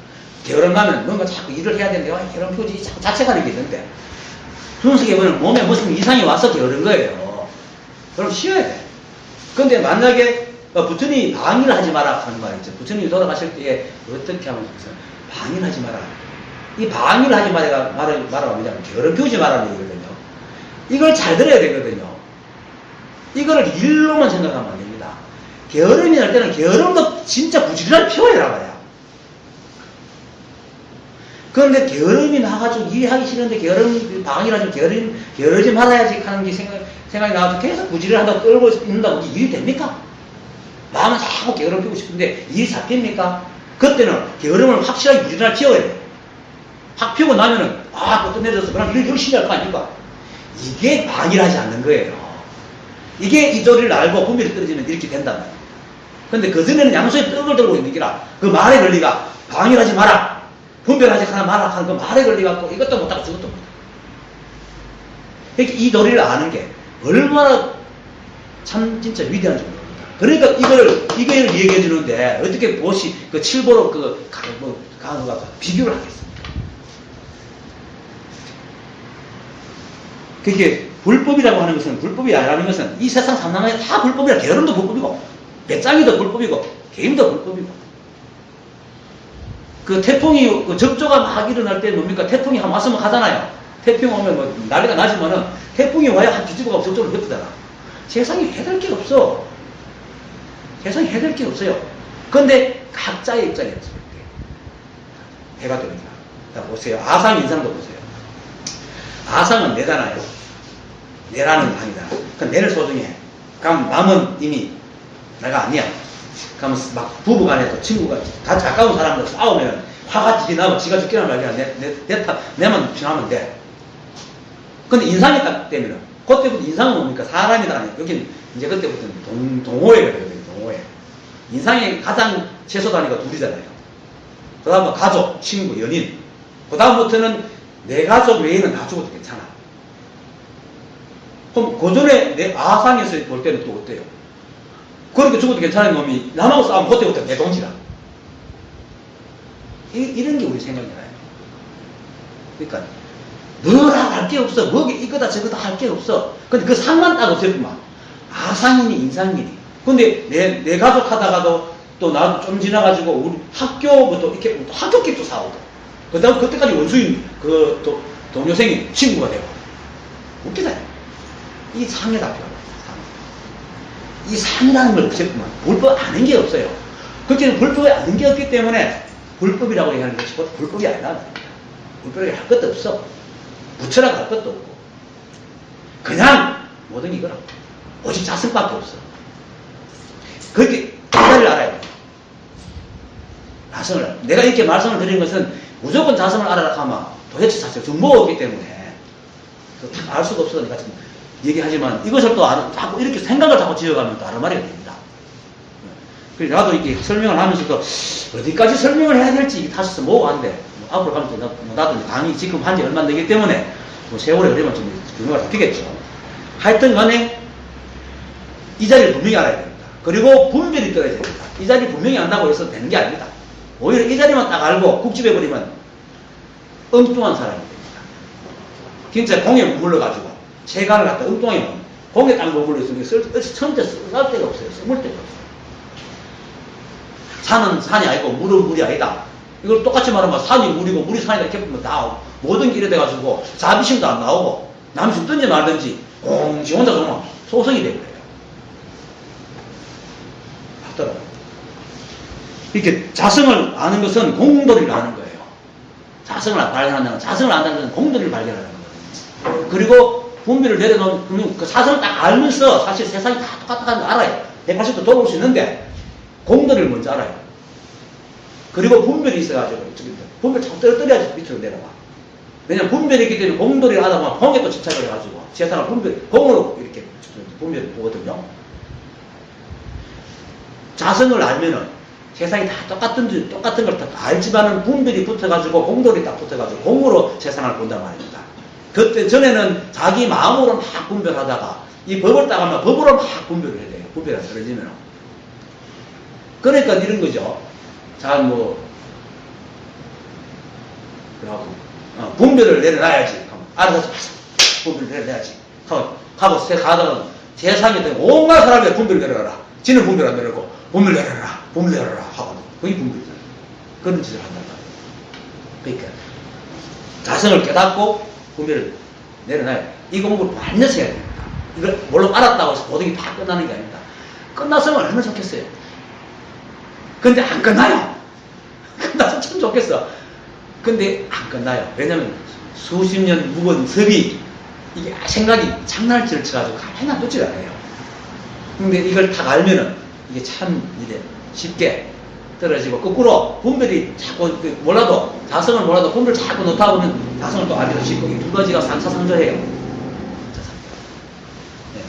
Speaker 2: 게으름하면 뭔가 자꾸 일을 해야 되는데 게으름 표지 자꾸 자책하는 게 있는데 분석해보면 몸에 무슨 이상이 와서 게으른 거예요. 그럼 쉬어야 돼. 근데 만약에 부처님이 방해를 하지 마라 하는 말이죠. 부처님이 돌아가실 때에 어떻게 하면 좋겠어요? 방해를 하지 마라. 이 방해를 하지 마라가 뭐냐면 게으름 피우지 마라는 얘기거든요. 이걸 잘 들어야 되거든요. 이거를 일로만 생각하면 안 됩니다. 게으름이 날 때는 게으름도 진짜 부지런히 피워야 나가요. 그런데 게으름이 나가지고 일이 하기 싫은데 게으름 방이라 좀 게으르지 말아야지 하는 게 생각이 나와서 계속 부지런히 한다고 끌고 있는다고 이게 일이 됩니까? 마음은 자꾸 게으름 피우고 싶은데 일이 잡힙니까? 그때는 게으름을 확실하게 부지런히 피워야 돼요. 확 피우고 나면은 그것도 내려서 그럼 일을 열심히 할 거 아닙니까? 이게 방해를 하지 않는 거예요. 이게 이 도리를 알고 분별이 떨어지면 이렇게 된단 말이에요. 근데 그전에는 양손에 떡을 들고 있는 게라 그 말의 권리가 방해를 하지 마라. 분별하지 마라 하는 그 말에 걸려갖고 이것도 못하고 저것도 못하고. 이 도리를 아는 게 얼마나 참 진짜 위대한 정도입니다. 그러니까 이걸 얘기해 주는데 어떻게 보시, 그 칠보로 강호가 비교를 하겠습니까? 그게 불법이라고 하는 것은, 불법이 아니라는 것은 이 세상 삼상에 다 불법이라. 게으름도 불법이고, 배짱이도 불법이고, 개임도 불법이고. 그 태풍이, 그 적조가 막 일어날 때 뭡니까? 태풍이 한 왔으면 가잖아요. 태풍 오면 뭐 난리가 나지만은 태풍이 와야 한 뒤집어가 적조를 덮잖아. 세상에 해될 게 없어. 세상에 해될 게 없어요. 그런데 각자의 입장에서 볼 때 해가 됩니다. 자, 보세요. 아상 인상도 보세요. 아상은 내잖아요. 내라는 방이다. 그럼 내를 소중해. 그럼 남은 이미 내가 아니야. 그러면 막 부부간에도 친구가 다 가까운 사람들 싸우면 화가 지게 나면 지가 죽기나 말기나 내만 지나면 돼. 근데 인상이 딱 되면은 그때부터 인상은 뭡니까? 사람이다. 여긴 이제 그때부터는 동호회가 되거든요. 동호회. 인상이 가장 최소 단위가 둘이잖아요. 그 다음은 가족, 친구, 연인. 그 다음부터는 내 가족 외에는 다 죽어도 괜찮아. 그럼 그 전에 내 아상에서 볼 때는 또 어때요? 그렇게 죽어도 괜찮은 놈이 남하고 싸우면 그때부터 내 동지라. 이런 게 우리 생각이잖아요. 그러니까 뭐라 할 게 없어. 뭐 이거다 저거다 할 게 없어. 근데 그 상만 딱 없을 뿐만. 아상이니 인상이니. 근데 내 가족 하다가도 또 나도 좀 지나가지고 우리 학교부터 이렇게 학교끼리도 싸우고. 그 다음 그때까지 원수인 그 동료생이 친구가 되고. 웃기잖아요. 이 상에다 표현해요. 상. 이 상이라는 걸 없을 뿐만. 불법 아는 게 없어요. 그렇게 불법에 아는 게 없기 때문에 불법이라고 얘기하는 것이 불법이 아니라 불법이 할 것도 없어. 부처라고 할 것도 없고. 그냥 모든 이거라. 오직 자성밖에 없어. 그렇게 자성을 알아야 돼. 자성을. 내가 이렇게 말씀을 드린 것은 무조건 자성을 알아라 하면 도대체 자성 정보가 없기 때문에 알 수가 없어서 내가 지금 얘기하지만 이것을 또 자꾸 이렇게 생각을 자꾸 지어가면 또 다른 말이 됩니다. 그래서 나도 이렇게 설명을 하면서도 어디까지 설명을 해야 될지 다시 뭐가 안 돼. 앞으로 가면 나도 강의 지금 한 지 얼마 안 되기 때문에 뭐 세월이 흐르면 좀 규모가 바뀌겠죠. 하여튼 간에 이 자리를 분명히 알아야 됩니다. 그리고 분별이 떨어야 됩니다. 이 자리 분명히 안다고 해서 되는 게 아닙니다. 오히려 이 자리만 딱 알고 국집해버리면 엉뚱한 사람이 됩니다. 진짜 공에 머물러가지고 체간을 갖다 엉뚱하게 공에 딱 머물러 있으면 천재 쓸 데가 없어요. 쓸 데가 없어요. 산은 산이 아니고 물은 물이 아니다. 이걸 똑같이 말하면 산이 물이고 물이 산이다 이렇게 보면 다 모든 길에 돼가지고 자비심도 안 나오고 남이 죽든지 말든지 공시 혼자 정말 소성이 되버려요. 하더라고요. 이렇게 자성을 아는 것은 공도리를 아는 거예요. 자성을 발견한다는 자성을 안다는 것은 공도리를 발견하는 거거든요. 그리고 분별을 내려놓으면 그 사성을 딱 알면서 사실 세상이 다 똑같다는 걸 알아요. 180도 돌아올 수 있는데 공도리를 먼저 알아요. 그리고 분별이 있어가지고 분별 자꾸 떨어뜨려야지 밑으로 내려와. 왜냐면 분별이 있기 때문에 공도리를 하다 보면 공에 또 집착을 해가지고 세상을 공으로 이렇게 분별을 보거든요. 자성을 알면은 세상이 다 똑같은 걸 다 알지만은 분별이 붙어가지고 공돌이 딱 붙어가지고 공으로 세상을 본단 말입니다. 그때 전에는 자기 마음으로 막 분별하다가 이 법을 따가면 법으로 막 분별을 해야 돼요. 분별이 안 떨어지면. 그러니까 이런 거죠. 자, 그러고 분별을 내려놔야지. 알아서 분별을 내려놔야지. 가고 가다가 세상에 대한 온갖 사람의 분별을 내려놔라. 지는 분별 안 내려고 분별 내려라. 분별 내려라. 하고 그게 분별이잖아요. 그런 짓을 한단 말이에요. 그러니까 자성을 깨닫고 분별을 내려놔야 이 공부를 완전히 해야 됩니다. 이걸 물론 알았다고 해서 모든 게 다 끝나는 게 아닙니다. 끝났으면 얼마나 좋겠어요. 근데 안 끝나요. 끝나서 참 좋겠어. 근데 안 끝나요. 왜냐면 수십 년 묵은 섭이 이게 생각이 장난치를 쳐가지고 가만히 놔두질 않아요. 근데 이걸 다 알면은 이게 참 이래 쉽게 떨어지고 거꾸로 분별이 자꾸 몰라도 자성을 몰라도 분별 자꾸 넣다 보면 자성을 또 알기도 쉽고 이 두 가지가 상차상조해요. 네.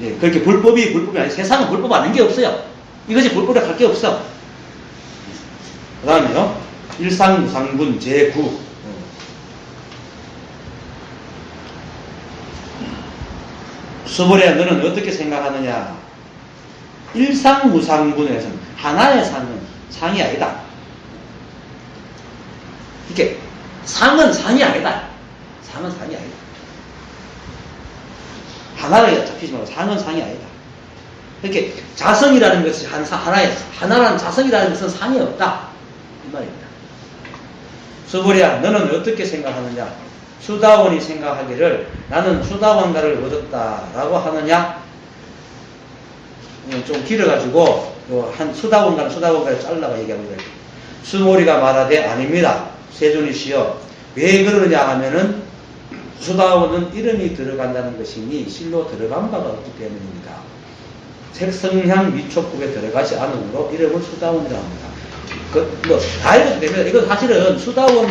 Speaker 2: 네. 그렇게 불법이 아니 세상은 불법 아닌 게 없어요. 이것이 불법이라 할 게 없어. 그 다음에요. 일상무상분 제9. 수보리야 너는 어떻게 생각하느냐. 일상무상분에서는 하나의 상이 아니다. 이렇게 상은 상이 아니다. 상은 상이 아니다. 하나를 잡히지 말고 상은 상이 아니다. 이렇게 자성이라는 것이 하나라는 자성이라는 것은 상이 없다. 이 말입니다. 수보리야 너는 어떻게 생각하느냐. 수다원이 생각하기를 나는 수다원가를 얻었다라고 하느냐. 좀 길어가지고 한 수다원가를 잘라가 얘기하고 있어요. 수보리가 말하되 아닙니다. 세존이시여 왜 그러느냐 하면은 수다원은 이름이 들어간다는 것이니 실로 들어간 바가 없기 때문입니다. 색성향 위촉국에 들어가지 않으므로 이름을 수다원이라고 합니다. 다 읽어도 됩니다. 이거 사실은 수다원,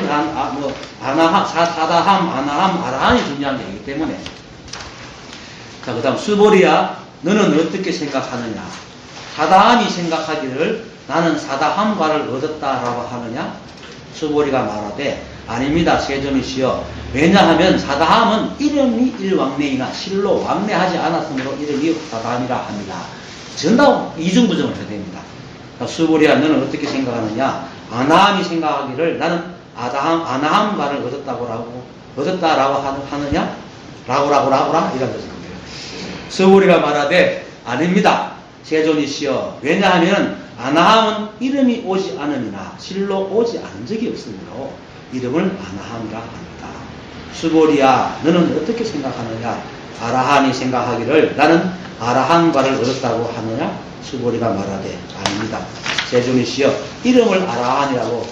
Speaker 2: 아나함, 사다함, 아나함, 아라함이 중요한 얘기이기 때문에. 자, 그 다음, 수보리야, 너는 어떻게 생각하느냐. 사다함이 생각하기를 나는 사다함과를 얻었다라고 하느냐? 수보리가 말하되 아닙니다. 세존이시여. 왜냐하면 사다함은 이름이 일왕래이나 실로 왕래하지 않았으므로 이름이 사다함이라 합니다. 전다 이중부정을 해야 됩니다. 수보리야 너는 어떻게 생각하느냐? 아나함이 생각하기를 나는 아나함과를 얻었다라고 하느냐? 라고라 이런 것입니다. 수보리가 말하되 아닙니다. 세존이시여. 왜냐하면 아나함은 이름이 오지 않음이나 실로 오지 않은 적이 없으므로 이름을 아나함이라 합니다. 수보리야 너는 어떻게 생각하느냐? 아라함이 생각하기를 나는 아라함과를 얻었다고 하느냐? 수보리가 말하되 아닙니다. 세존이시여. 이름을 아라함이라고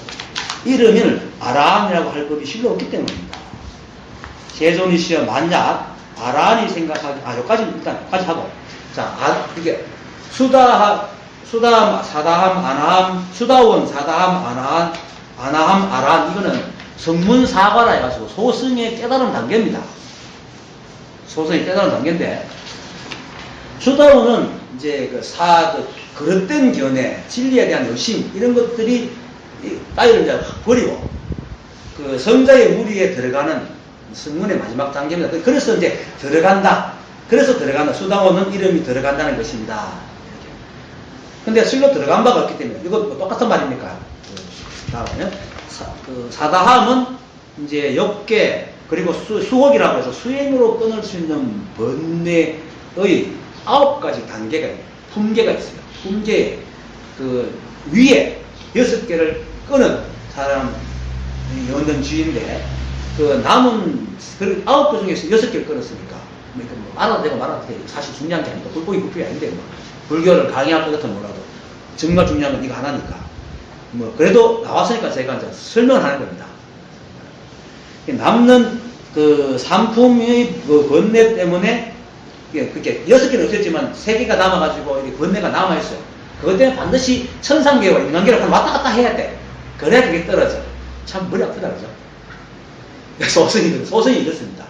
Speaker 2: 할 법이 실로 없기 때문입니다. 세존이시여. 만약 아라함이 여기까지 일단 여기까지 하고 이게 수다함, 사다함, 아나함, 수다원, 사다함, 아나함, 아라함 이거는 성문사과라 해가지고 소승의 깨달음 단계입니다. 소승의 깨달음 단계인데 수다원은 이제 그릇된 견해, 진리에 대한 의심 이런 것들이 따위를 이제 버리고 그 성자의 무리에 들어가는 성문의 마지막 단계입니다. 그래서 이제 들어간다. 수다원은 이름이 들어간다는 것입니다. 근데 실로 들어간 바가 없기 때문에 이거 뭐 똑같은 말입니까? 다음에는 사다함은 이제 역계 그리고 수혹이라고 해서 수행으로 끊을 수 있는 번뇌의 9가지 단계가 있어요. 품계가 있어요. 품계 그 위에 6개를 끊은 사람이 얻는 주인데 그 남은 9개 중에서 6개를 끊었으니까 말아도 되고 말아도 되고 사실 중요한 게 아니고 불법이 아닌데 불교를 강의할 것 같으면 몰라도 정말 중요한 건 이거 하나니까 그래도 나왔으니까 제가 이제 설명을 하는 겁니다. 남는 그 상품의 그 번뇌 때문에 그렇게 6개는 없었지만 3개가 남아가지고 이렇게 번뇌가 남아있어요. 그것 때문에 반드시 천상계와 인간계를 왔다 갔다 해야 돼. 그래야 그게 떨어져. 참 머리 아프다 그러죠. 소승이 이렇습니다.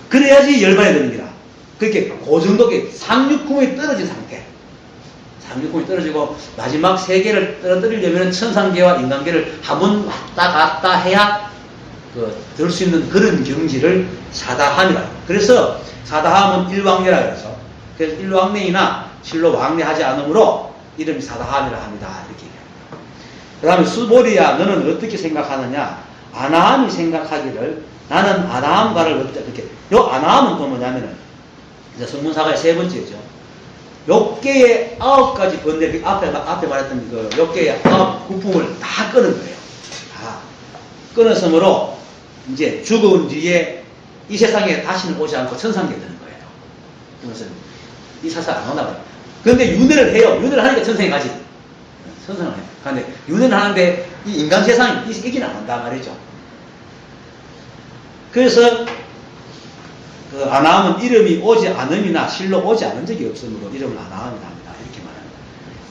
Speaker 2: 그래야지 열반이 되는 기라. 그렇게 그 정도의 상륙궁이 떨어진 상태. 상륙궁이 떨어지고 마지막 3개를 떨어뜨리려면 천상계와 인간계를 한번 왔다 갔다 해야 들 수 있는 그런 경지를 사다함이라. 그래서 사다함은 일왕래라 그래서 일왕래이나 실로 왕래하지 않으므로 이름이 사다함이라 합니다. 이렇게 얘기합니다. 그 다음에 수보리야 너는 어떻게 생각하느냐? 아나함이 생각하기를 나는 아나함과를 얻다. 이렇게 요 아나함은 또 뭐냐면은 이제 성문사가의 3번째죠. 6개의 9가지 번뇌 앞에 말했던 그 6개의 9구품을 다 끊은 거예요. 다 끊었으므로 이제 죽은 뒤에 이 세상에 다시는 오지 않고 천상계에 드는 거예요. 그것은 이 사상 안 오나 봐요. 그런데 윤회를 해요. 윤회를 하니까 천상에 가지. 천상을 해요. 그런데 윤회를 하는데 이 인간 세상이 이긴 안 한다 말이죠. 그래서 그 아나함은 이름이 오지 않음이나 실로 오지 않은 적이 없으므로 이름을 아나함이라 합니다. 이렇게 말합니다.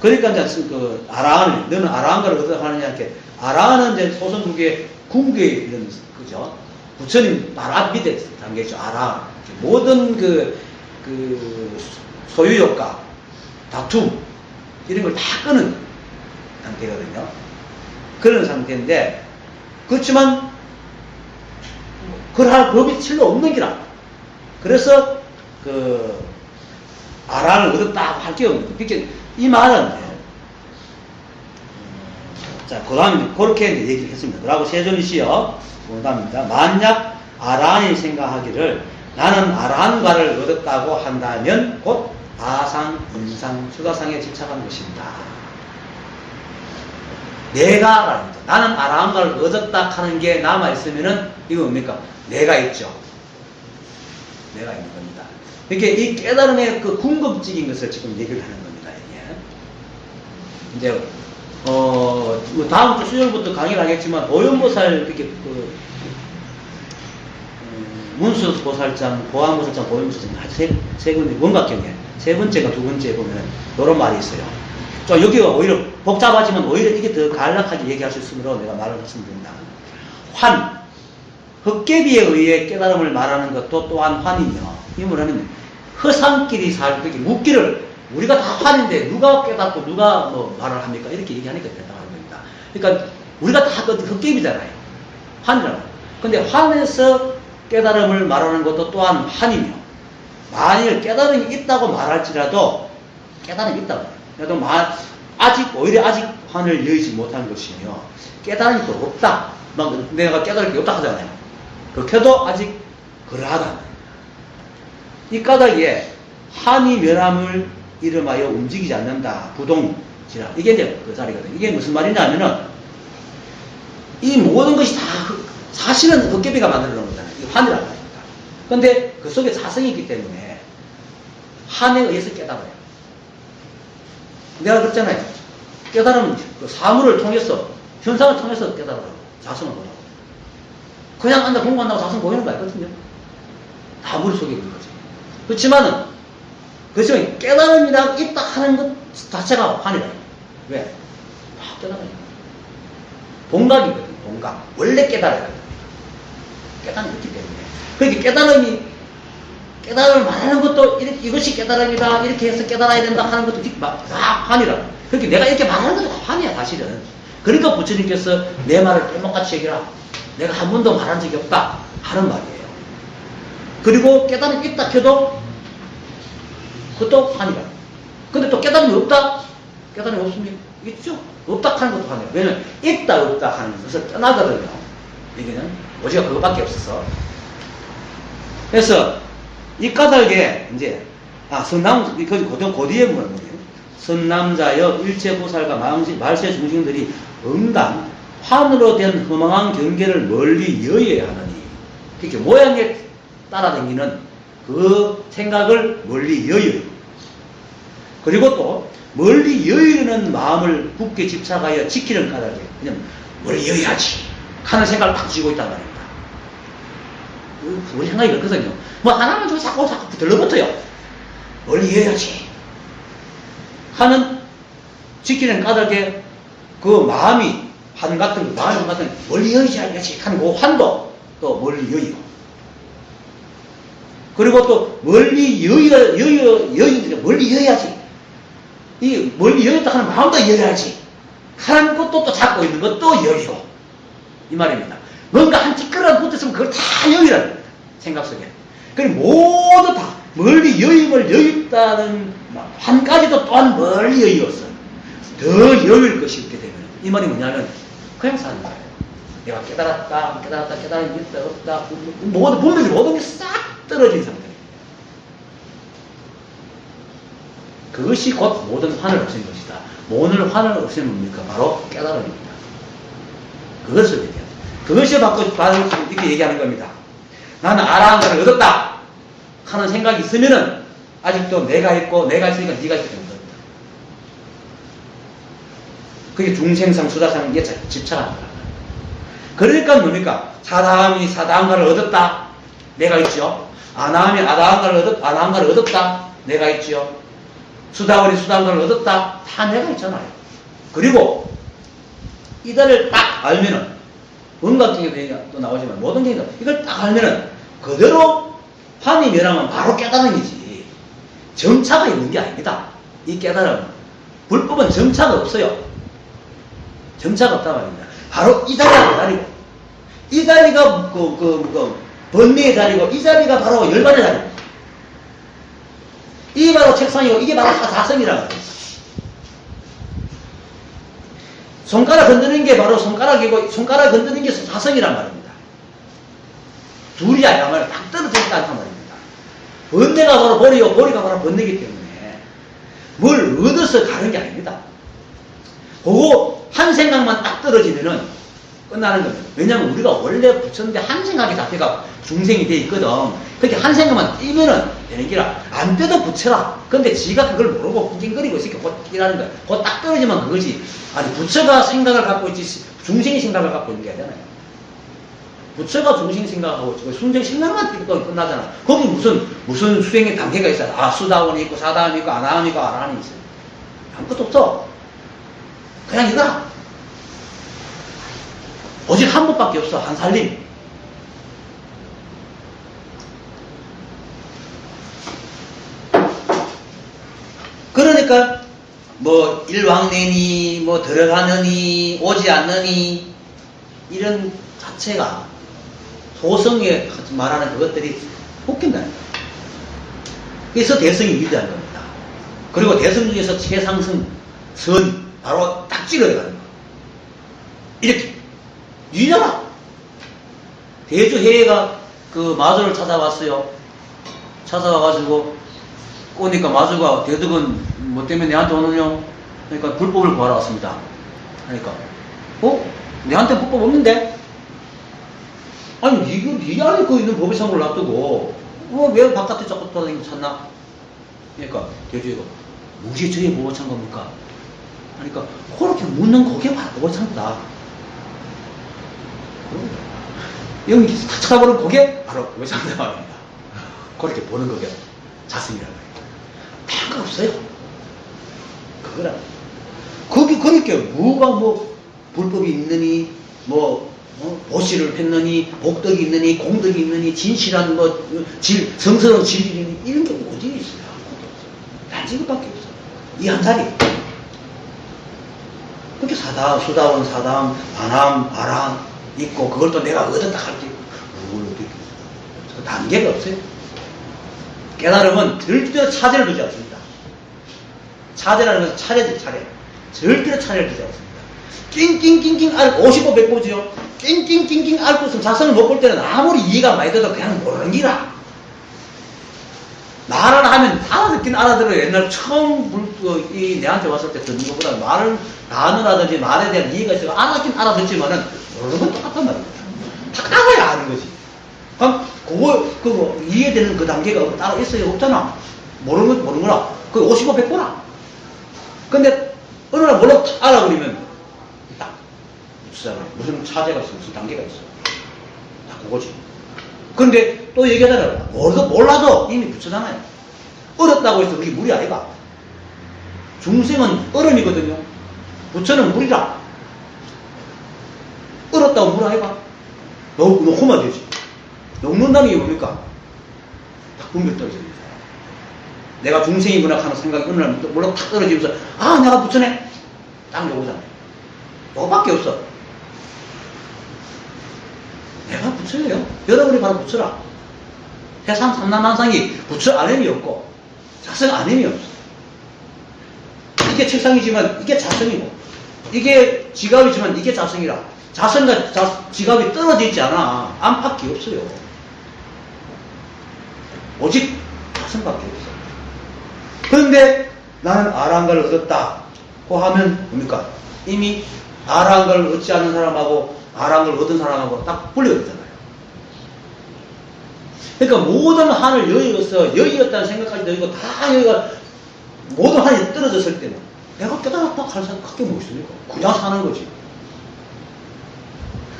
Speaker 2: 그러니까 이제 그 아라한을 너는 아라한과를 어떻게 하느냐 이렇게 아라한은 이제 소선국의 궁극의 이런 그죠 부처님 바로 앞 밑에 단계죠. 아라한 모든 그 소유욕과 다툼 이런 걸 다 끄는 상태거든요. 그런 상태인데 그렇지만 그럴 법이 실로 없는 기라. 그래서 그 아라를 얻었다고 할 게 없는 거예요. 그러니까 이 말은 자 그다음에 그렇게 이제 얘기를 했습니다. 그러고 세존이시여 그다음입니다. 만약 아라한이 생각하기를 나는 아라한과를 얻었다고 한다면 곧 아상, 인상, 수다상에 집착한 것입니다. 내가라는 거죠. 나는 아라한과를 얻었다 하는 게 남아있으면은 이거 뭡니까? 내가 있죠. 내가 있는 겁니다. 이렇게 이 깨달음의 그 궁극적인 것을 지금 얘기를 하는 겁니다. 이게. 이제, 다음 주 수요일부터 강의를 하겠지만, 보현보살, 이렇게, 문수보살장, 보안보살장, 보현보살장, 세 군데, 원각경에, 세 번째가 두 번째 보면, 이런 말이 있어요. 좀 여기가 오히려 복잡하지만, 오히려 이게 더 간략하게 얘기할 수 있으므로 내가 말을 했습니다. 흑계비에 의해 깨달음을 말하는 것도 또한 환이며, 이 뭐라면 허상끼리 그렇게 묻기를 우리가 다 환인데 누가 깨닫고 누가 뭐 말을 합니까? 이렇게 얘기하니까 된다는 겁니다. 그러니까 우리가 다 헛개비잖아요. 환이라는. 근데 환에서 깨달음을 말하는 것도 또한 환이며, 만일 깨달음이 있다고 말할지라도 깨달음이 있다고 그래도 오히려 아직 환을 여의지 못한 것이며, 깨달음이 또 없다. 막 내가 깨달을 게 없다 하잖아요. 그렇게도 아직 그러하다. 이 까닭에 환이 면함을 이름하여 움직이지 않는다. 부동지라. 이게 이제 그 자리거든요. 이게 무슨 말이냐 하면은, 이 모든 것이 다 사실은 헛개비가 만들어 놓은 거잖아요. 이 환이라고 합니다. 근데 그 속에 사성이 있기 때문에 환에 의해서 깨달아요. 내가 그랬잖아요. 깨달음은 그 사물을 통해서, 현상을 통해서 깨달아요. 자성을 보라고. 그냥 앉아 공부한다고 자성 보이는 거 아니거든요. 다 머릿속에 있는 거죠. 그렇지만 깨달음이라고 있다 하는 것 자체가 환이라요. 왜? 다 깨달아요. 동각이거든요. 동각. 원래 깨달아요. 깨달음이 있기 때문에. 그러니까 깨달음을 말하는 것도 이것이 깨달음이다. 이렇게 해서 깨달아야 된다 하는 것도 다 환이라. 그러니까 내가 이렇게 말하는 것도 다 환이야, 사실은. 그러니까 부처님께서 내 말을 빼먹같이 여기라. 내가 한 번도 말한 적이 없다. 하는 말이에요. 그리고 깨달음이 있다 해도 그것도 환이라. 근데 또 깨달음이 없다? 깨달음이 없습니까? 있죠? 없다 하는 것도 환이에요. 왜냐면 있다 없다 하는 것을 떠나거든요. 여기는 오지가 그것밖에 없어서. 그래서 이 까닭에 이제 고디의 문은 뭐예요? 선남자여 일체보살과 말세 중생들이 응당 환으로 된 허망한 경계를 멀리 여의해야 하느니, 그렇게 모양에 따라다니는 그 생각을 멀리 여의요. 그리고 또 멀리 여의려는 마음을 굳게 집착하여 지키는 까닭에 그냥 멀리 여의야지 하는 생각을 딱 쥐고 있단 말입니다. 우리 생각이 그렇거든요. 뭐 하나만 좀 자꾸 들러붙어요. 멀리 여의야지 하는 지키는 까닭에 그 마음이 한 같은 멀리 여의야지 하는 그 환도 또 멀리 여의고, 그리고 또 멀리 멀리 여의야지, 이 멀리 여의다 하는 마음도 여의야지 하는 것도 또 잡고 있는 것도 여의고, 이 말입니다. 뭔가 한 찌끄러운 붙었으면 그걸 다 여의라는 겁니다. 생각 속에. 그리고 모두 다 멀리 여임을 여의다는 한까지도 또한 멀리 여의었어. 더 여일 것이 없게 되면, 이 말이 뭐냐면 그냥 사는 거예요. 내가 깨달았다, 깨달음이 있다, 없다, 모든 게 싹 떨어진 상태입니다. 그것이 곧 모든 환을 없애는 것이다. 모든 환을 없애는 뭡니까? 바로 깨달음입니다. 그것을 얘기합니다. 그것이 바로 이렇게 얘기하는 겁니다. 나는 아라한가를 얻었다 하는 생각이 있으면은 아직도 내가 있고 내가 있으니까 네가 있게 되는 겁니다. 그게 중생상 수다상에 집착하는 거야. 그러니까 뭡니까? 사다함이 사다한가를 얻었다, 내가 있죠. 아나함이 아나한가를 얻었다, 내가 있죠. 수다원이 수다한가를 얻었다, 다 내가 있잖아요. 그리고 이들을 딱 알면은, 원 같은 경우도 또 나오지만 모든 경우도 이걸 딱 알면은 그대로 환이 멸하면 바로 깨달음이지, 정차가 있는 게 아닙니다. 이 깨달음은 불법은 정차가 없어요. 정차가 없단 말입니다. 바로 이 자리가 그 자리고, 이 자리가 번뇌의 자리고, 이 자리가 바로 열반의 자리고, 이게 바로 책상이고, 이게 바로 사성이라는 거예요. 손가락 건드는 게 바로 손가락이고, 손가락 건드는 게 사성이란 말입니다. 둘이 아니라 딱 떨어져 있다 한 말입니다. 번뇌가 바로 보리요, 보리가 바로 번뇌이기 때문에 뭘 얻어서 가는 게 아닙니다. 그거 한 생각만 딱 떨어지면은 끝나는 겁니다. 왜냐하면 우리가 원래 부처인데 한 생각이 잡혀가 중생이 돼 있거든. 그렇게 한 생각만 띄면은 되는 기라. 안 떼도 부처라. 근데 지가 그걸 모르고 낑낑거리고 있으니까 곧 이라는 거야. 곧 딱 떨어지면 그거지. 아니, 부처가 생각을 갖고 있지 중생이 생각을 갖고 있는 게 아니잖아요. 부처가 중생 생각하고 순생 생각만 띄고 끝나잖아. 거기 무슨 수행의 단계가 있어요. 아, 수다원이 있고 사다원이 있고 아나함이 있고 아라함이 있어요. 아무것도 없어. 그냥 이거라. 오직 한 번밖에 없어. 한 살림. 그러니까 뭐 일왕내니 뭐 들어가느니 오지 않느니 이런 자체가 소성에 말하는 그것들이 웃긴다는 거예요. 그래서 대성이 위대한 겁니다. 그리고 대성 중에서 최상승 선 바로 딱 찌르게 가는 거예요. 이렇게 위대하다. 대주해가 그 마주를 찾아왔어요. 찾아와가지고 오니까 마주가 대덕은 뭐 때문에 내한테 오느냐? 그러니까 불법을 구하러 왔습니다. 그러니까 내한테 불법 없는데? 아니 이거 네 안에 그 있는 법의상을 놔두고 왜 바깥에 자꾸 돌아다니고 찾나? 그러니까 대주해가 무엇이 저의 보호찬 겁니까? 그러니까 그렇게 묻는 그게 바로 보호찬다. 여기 탁 쳐다보는 그게 바로 보호찬다 말입니다. 그렇게 보는 그게 자승이라고 해요. 다가 없어요. 그거라. 거기 그렇게 뭐가 뭐 불법이 있느니 뭐 보시를 했느니 복덕이 있느니 공덕이 있느니 진실한 뭐 성스러운 진리니 이런 게 어디 있어요? 단지 이것밖에 없어. 이 한 자리. 그렇게 사담, 수다원, 사담, 반함, 바람 있고 그걸 또 내가 얻었다 할 때 있고 뭘 어디 있겠어요? 그 단계가 없어요. 깨달음은 절대로 차제를 두지 않습니다. 차제라는 것은 차례죠, 차례. 절대로 차례를 두지 않습니다. 낑낑낑낑 앓고 55, 100보지요. 낑낑낑낑 앓고서 자성을 못 볼 때는 아무리 이해가 많이 돼도 그냥 모르는 기라. 말을 하면 알아듣긴 알아들어요. 옛날 처음 내한테 왔을 때 듣는 것보다 말을 나누라든지 말에 대한 이해가 있어요. 알아듣긴 알아듣지만은 모르는 건 똑같단 말입니다. 다 알아야 아는 거지. 그럼 그거 이해되는 그 단계가 따로 있어요? 없잖아. 모르는 거라. 그 55, 100보라. 근데 어느 날 몰라 알아버리면 딱 있잖아요. 무슨 차제가 있어, 무슨 단계가 있어. 다 그거지. 그런데 또 얘기하잖아요. 몰라도 이미 붙여잖아요. 얼었다고 해서 그게 물이 아니가. 중생은 얼음이거든요. 부처는 물이라. 얼었다고 물 아니가. 녹으면 되지. 녹는다는 게 뭡니까? 딱 분별 떨어집니다. 내가 중생이구나 하는 생각이 어느 날 몰라 탁 떨어지면서 내가 부처네. 딱 요거잖아요. 요거밖에 없어. 내가 부처예요. 여러분이 바로 부처라. 세상 삼남한상이 부처 아님이 없고 자성 아님이 없어. 이게 책상이지만 이게 자성이고 이게 지갑이지만 이게 자성이라. 자성과 지갑이 떨어져 있지 않아. 안팎이 없어요. 오직 자성밖에 없어. 그런데 나는 아랑가를 얻었다고 하면 뭡니까? 이미 아랑가를 얻지 않는 사람하고 아랑가를 얻은 사람하고 딱 분리되잖아요. 그러니까 모든 한을 여의어서 여의었다는 생각까지 여의고 다 여기가 모든 한이 떨어졌을 때는 내가 깨달았다 할 생각밖에 못 있으니까 그냥 사는 거지.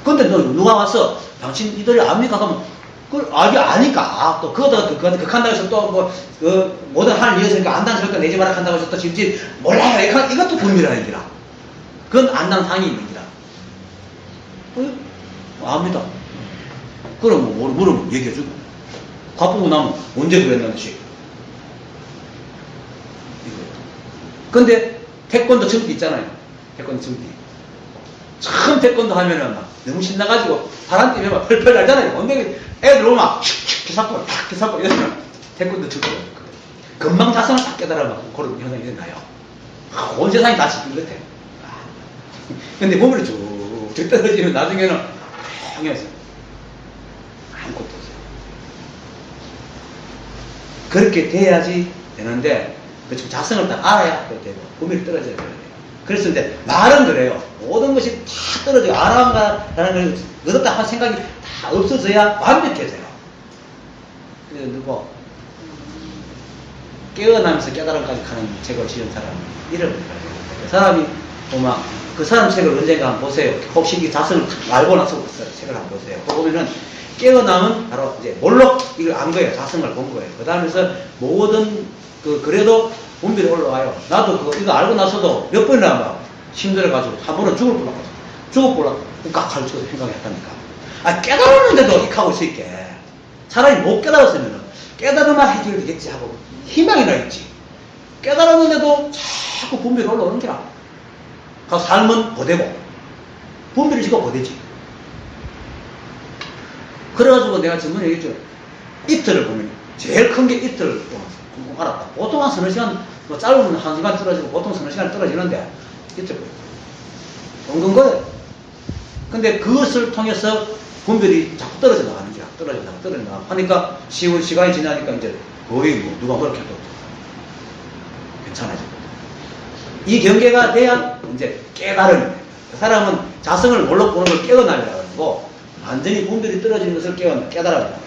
Speaker 2: 근데 누가 와서 당신 이들이 압니까? 그러면 그걸 아니까 또 그거다 극한다고 해서 또 모든 한을 이어서니까 안다는 소리가 내지 마라 한다고 해서 또 지금 몰라요. 이것도 분별하는 기라. 그건 안당상이 있는 기라. 압니다. 그럼 뭐 물으면 얘기해주고 갚고 나면 언제 그랬는지 이거예요. 근데 태권도 정기 있잖아요. 태권도 정기. 처음 태권도 하면은 막 너무 신나가지고 바람 때문에 막 펄펄 날잖아요. 엉덩이 애들 오면 막 기사고 탁 기사고 이러면 태권도 정기. 금방 자성을 딱 깨달아 막 그런 현상이 일어나요. 온 세상이 다 지킨 것 같아. 근데 몸을 쭉 떨어지면 나중에는 조용해서 아무것도 없어요. 그렇게 돼야지 되는데 그 자성을 딱 알아야 되고 몸이 떨어져야 돼요. 그래서 이제 말은 그래요. 모든 것이 다 떨어지고 아랑가라는 걸 얻었다 한 생각이 다 없어져야 완벽해져요. 그래서 누구 깨어나면서 깨달음까지 가는 책을 지은 사람 이름을 그 사람이 보면 그 사람 책을 언젠가 한번 보세요. 혹시 이 자성을 알고 나서 책을 한번 보세요. 보면은 깨어나면 바로 이제 몰록 이걸 안 거예요. 자성을 본 거예요. 그 다음에서 모든 그래도 분별이 올라와요. 나도 이거 알고 나서도 몇 번이나 막 힘들어가지고 한 번은 죽을 뻔하고 깍 가르치고 생각했다니까. 깨달았는데도 익하고 있을게. 차라리 못 깨달았으면 깨달으만 해줘야 되겠지 하고 희망이나 있지. 깨달았는데도 자꾸 분별이 올라오는 게라. 그 삶은 고되고 분별이 지고 고되지. 그래가지고 내가 전번에 얘기했죠. 이틀을 보면 제일 큰 게 이틀을 꼭 알았다. 보통 한 서너 시간, 뭐 짧으면 한 시간 떨어지고 보통 서너 시간 떨어지는데 이틀 은근 거예요. 근데 그것을 통해서 분별이 자꾸 떨어져 나가는 거야. 떨어져 나가. 하니까 시간이 지나니까 이제 거의 뭐 누가 뭐라 해도 괜찮아져. 이 경계가 돼야 이제 깨달은 거예요. 그 사람은 자성을 몰로 보는 걸 깨어나려고 하고 완전히 분별이 떨어지는 것을 깨달아야 돼요.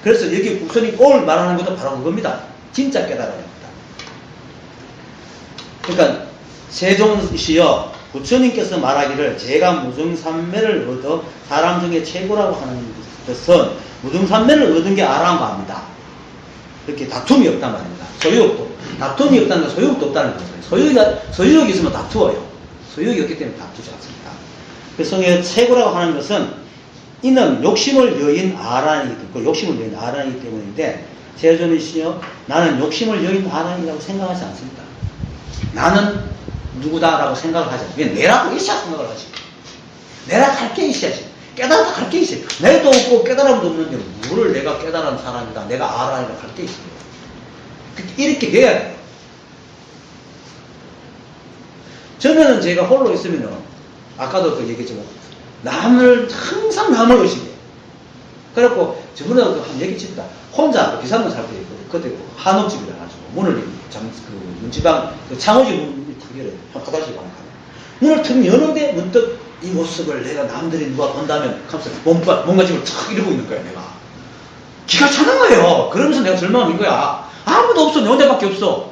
Speaker 2: 그래서 여기 우선이 오늘 말하는 것도 바로 그겁니다. 진짜 깨달아야 됩니다. 그러니까 세종시여 부처님께서 말하기를 제가 무등산매를 얻어 사람 중에 최고라고 하는 것은 무등산매를 얻은 게 아라고 합니다. 이렇게 다툼이 없단 말입니다. 소유욕도. 다툼이 없다는 건 소유욕도 없다는 거예요. 소유욕이 있으면 다투어요. 소유욕이 없기 때문에 다투지 않습니다. 그래서 최고라고 하는 것은 이는 욕심을 여인 아란이기 때문에, 욕심을 여인 아란이기 때문인데, 세존이시여 나는 욕심을 여인 아란이라고 생각하지 않습니다. 나는 누구다라고 생각을 하지. 왜 내라고 있어야 생각을 하지. 내라 갈 게 있어야지. 깨달아도 갈 게 있어요. 내도 없고 깨달음도 없는데 뭐를 내가 깨달은 사람이다. 내가 알아야 갈 게 있어요. 이렇게 돼야 돼요. 전에는 제가 홀로 있으면은 아까도 그 얘기했지만 항상 남을 의식해요. 그래갖고 저번에 한 얘기 칩니다. 혼자 비싼 살 때 있거든요. 그때 한옥집이라 가지고 문을 문지방 창호지 문이 탁 열어요. 화장실 가면 문을 탁 여는데 문득 이 모습을 내가 남들이 누가 본다면 하면서 몸가짐을 탁 이러고 있는 거야. 내가 기가 차는 거예요. 그러면서 내가 절망인 거야. 아무도 없어. 내 혼자밖에 없어.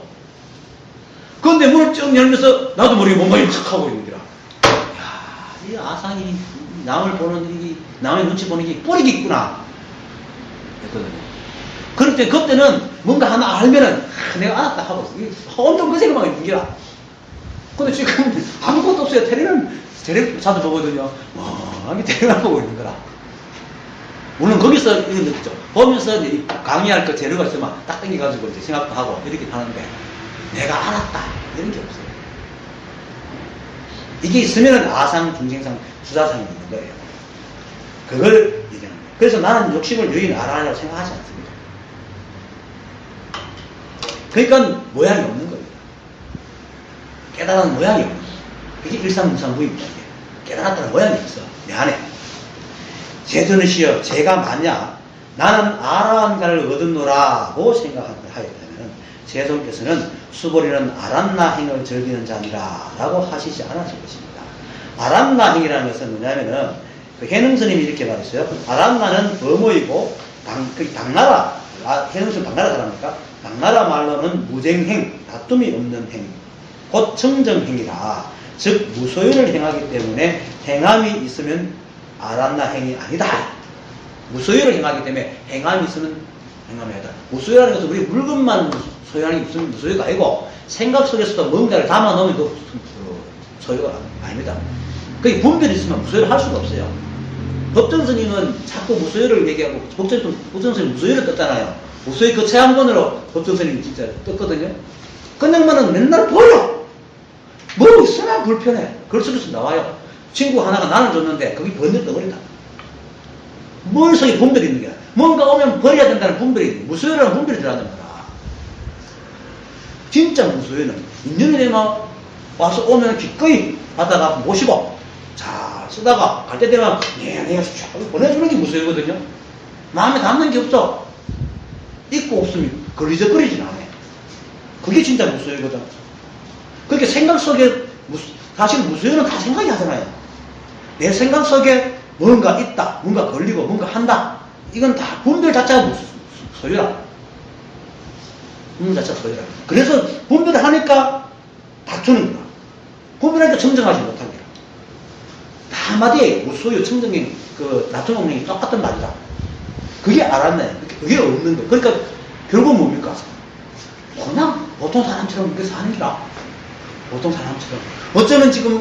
Speaker 2: 그런데 문을 쭉 열면서 나도 모르게 몸가짐을 탁 하고 있는 거야. 야, 이 아상이 남을 보는 이 남의 눈치 보는 게 뿌리가 있구나 했거든요. 그럴 때 그때는 뭔가 하나 알면은 내가 알았다 하고 엄청 그 생각만 있는 거야. 근데 지금 아무것도 없어요. 테레비 자주 보거든요. 이게 테레비만 보고 있는 거라. 물론 거기서 이런 거 있죠. 보면서 이제 강의할 거 재료가 있으면 딱 당겨가지고 이제 생각도 하고 이렇게 하는데 내가 알았다 이런 게 없어요. 이게 있으면은 아상, 중생상, 수사상이 있는 거예요. 그걸 얘기하는 거예요. 그래서 나는 욕심을 여인 알아라고 생각하지 않습니다. 그러니까 모양이 없는 겁니다. 깨달은 모양이 없는 거예요. 이게 일상무상부입니다. 깨달았다는 모양이 없어. 내 안에. 세존이시여 제가 만약 나는 아라한가를 얻었노라고 생각하였다면 세존께서는 수보리는 아란나행을 즐기는 자니라 라고 하시지 않았을 것입니다. 아란나행이라는 것은 뭐냐면은 그 해능스님이 이렇게 말했어요. 아란나는 범어이고 당나라 해능스님 당나라 사람입니까? 당나라 말로는 무쟁행, 다툼이 없는 행, 곧 청정행이라. 즉 무소유를 행하기 때문에 행함이 있으면 아란나 행이 아니다. 무소유를 행하기 때문에 행함이 있으면 행함이 아니다. 무소유라는 것은 우리 물건만 소유하는 게 무슨 무소유가 아니고 생각 속에서도 뭔가를 담아놓으면 그 소유가 아닙니다. 그게 분별이 있으면 무소유를 할 수가 없어요. 법정스님은 자꾸 무소유를 얘기하고 법정스님 무소유를 떴잖아요. 무소유 그 체험권으로 법정스님이 진짜 떴거든요. 그냥만은 맨날 보여. 뭐 있으나 불편해. 글 속에서 나와요. 친구 하나가 나를 줬는데 거기 번쩍 떠버린다. 머릿속에 분별이 있는 거야. 뭔가 오면 버려야 된다는 분별이 있는 거야. 무소유라는 분별이 들어간단 말이야. 진짜 무소유는 인연이 되면 와서 오면 기꺼이 받아가 모시고 잘 쓰다가 갈 때 되면 내가 보내주는 게 무소유거든요. 마음에 담는 게 없어. 있고 없으면 걸리적거리진 않아. 그게 진짜 무소유거든. 그렇게 생각 속에 사실 무소유는 다 생각이 하잖아요. 내 생각 속에 뭔가 있다, 뭔가 걸리고 뭔가 한다. 이건 다 분별 자체가 소유라. 분별 자체가 소유라. 그래서 분별을 하니까 다투는 거야. 분별하니까 청정하지 못한 거야. 다 한마디에 무소유, 청정행, 그 다툼행이 똑같은 말이다. 그게 알았네. 그게 없는 거야. 그러니까 결국은 뭡니까? 그냥 보통 사람처럼 이렇게 사는 거라. 보통 사람처럼. 어쩌면 지금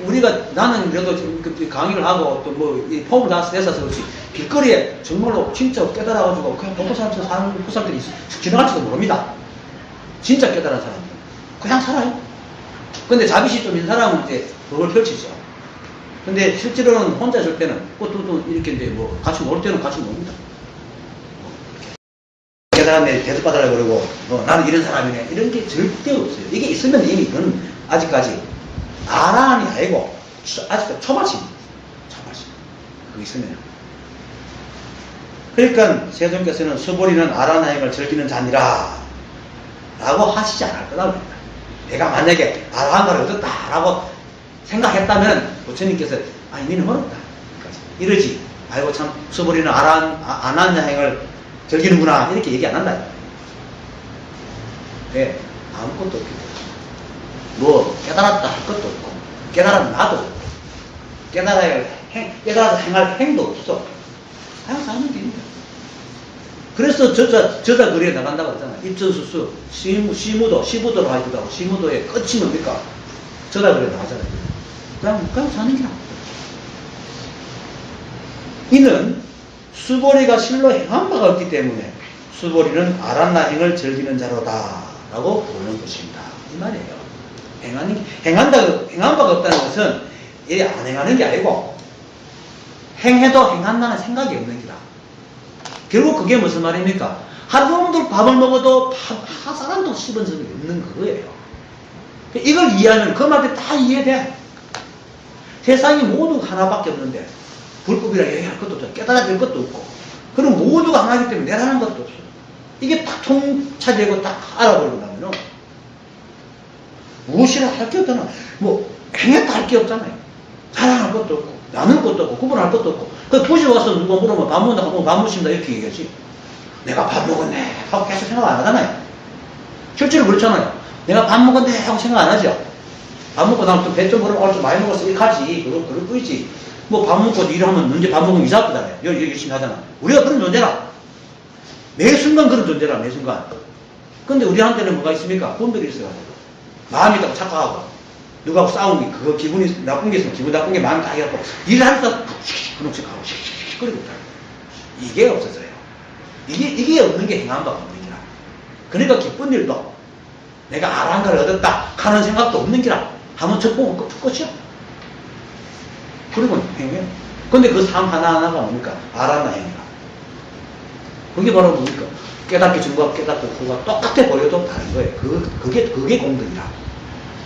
Speaker 2: 우리가 나는 그래도 지금 강의를 하고 또 뭐 이 폼을 다 내서서 그렇지 길거리에 정말로 진짜 깨달아가지고 그냥 보통 사람처럼 사는 그 사람들이 지나갈지도 모릅니다. 진짜 깨달은 사람들. 그냥 살아요. 근데 자비심 좀 있는 사람은 이제 그걸 펼치죠. 근데 실제로는 혼자 있을 때는 또 이렇게 이제 뭐 같이 놀 때는 같이 놉니다. 게다가 내 대접받으라 그러고 나는 이런 사람이네 이런 게 절대 없어요. 이게 있으면 이미 그건 아직까지 아란이 아니고 아직도 초마침입니다. 초마침. 그거 있으면. 그러니까 세존께서는 수보리는 아란하행을 즐기는 자니라 라고 하시지 않을 거라고 합니다. 내가 만약에 아란가를 얻었다 라고 생각했다면 부처님께서 아니 니는 멀었다 이러지 아이고 참 수보리는 아란하행을 즐기는구나 이렇게 얘기 안 한다. 왜? 아무것도 없기 때문에 뭐 깨달았다 할 것도 없고 깨달은 나도 없고 깨달아서 행할 행도 없어. 그냥 사는 길입니다. 그래서 저자 거리에 나간다고 했잖아요. 입전수수 시무도로 하기도 하고 시무도의 끝이 뭡니까? 저자 거리에 나가잖아요. 그냥 사는 길. 이는 수보리가 실로 행한 바가 없기 때문에 수보리는 아란나행을 즐기는 자로다 라고 보는 것입니다. 이 말이에요. 행한 바가 없다는 것은 이 안 행하는 게 아니고 행해도 행한다는 생각이 없는 기라. 결국 그게 무슨 말입니까? 하루 종일 밥을 먹어도 한 사람도 씹은 적이 없는 거예요. 이걸 이해하면 그 말들 다 이해돼. 세상이 모두 하나밖에 없는데 불법이라 얘기할 것도 없고 깨달아야 될 것도 없고 그럼 모두가 하나이기 때문에 내라는 것도 없어요. 이게 딱 통찰되고 딱 알아버리고 나면은 무엇이라 할 게 없잖아. 뭐 행했다 할 게 없잖아요. 자랑할 것도 없고 나눌 것도 없고 구분할 것도 없고 그 굳이 와서 누가 물으면 밥 먹는다 하고 밥 먹습니다 이렇게 얘기하지. 내가 밥 먹었네 하고 계속 생각 안 하잖아요. 실제로 그렇잖아요. 내가 밥 먹었네 하고 생각 안 하죠. 밥 먹고 나면 또 배 좀 부르면 좀 많이 먹었어 이렇게 하지. 그럴 뿐이지. 뭐 밥 먹고 일하면 언제 밥 먹으면 이사 아프잖아요. 열심히 하잖아. 우리가 그런 존재라. 매 순간 그런 존재라. 매 순간. 근데 우리한테는 뭐가 있습니까? 본들이 있어가지고 마음이 딱 착각하고 누가하고 싸운 게 그거 기분이 나쁜 게 있으면 기분 나쁜 게 마음이 다 해갖고 일하면서 그놈씩 하고 그리고 이게 없어져요. 이게 없는 게 행한 바가 없는 기라. 그러니까 기쁜 일도 내가 아란가를 얻었다 하는 생각도 없는 기라. 하면 척봉은 끝이야. 그리고 행해. 근데 그 삶 하나하나가 뭡니까? 아란나행이라. 그게 바로 뭡니까? 깨닫기 전과 깨닫고 후가 똑같아 보여도 다른 거예요. 그게 공덕이라.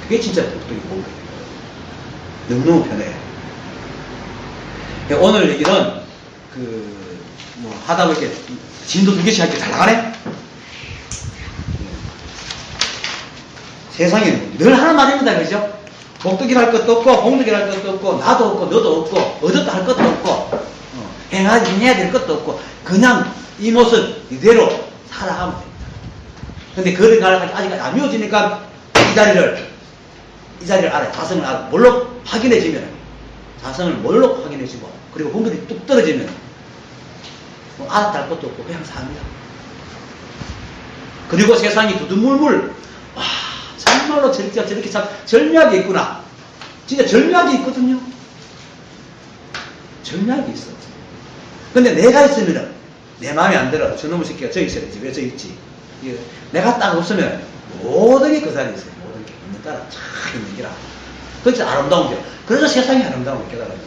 Speaker 2: 그게 진짜 독특이 공덕이에요. 너무너무 편해요. 오늘 얘기는 뭐 하다 보니까 진도 2개씩 할게 잘 나가네? 세상에 늘 하는 말입니다. 그죠? 복덕이라 할 것도 없고 공덕이라 할 것도 없고 나도 없고 너도 없고 얻었다 할 것도 없고 행해야 될 것도 없고 그냥 이 모습 이대로 살아가면 됩니다. 근데 그런 걸 아직 안 미워지니까 이 자리를 알아요. 자성을 알아. 뭘로 확인해지면 자성을 뭘로 확인해지고 그리고 공덕이 뚝 떨어지면 뭐 알았다 할 것도 없고 그냥 삽니다. 그리고 세상이 두두물물 와 정말로 저렇게 참 절묘하게 있구나. 진짜 절묘하게 있거든요. 절묘하게 있어. 근데 내가 있으면은 내 마음에 안 들어. 저놈의 새끼가 저기 있어야지. 왜 저기 있지? 내가 딱 없으면 모든 게 그 자리에 있어요. 모든 게 있는 따라 쫙 있는 기라. 그게 아름다운 게. 그래서 세상이 아름다운 걸 깨달아요.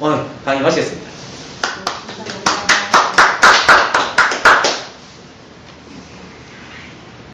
Speaker 2: 오늘 강의 마치겠습니다.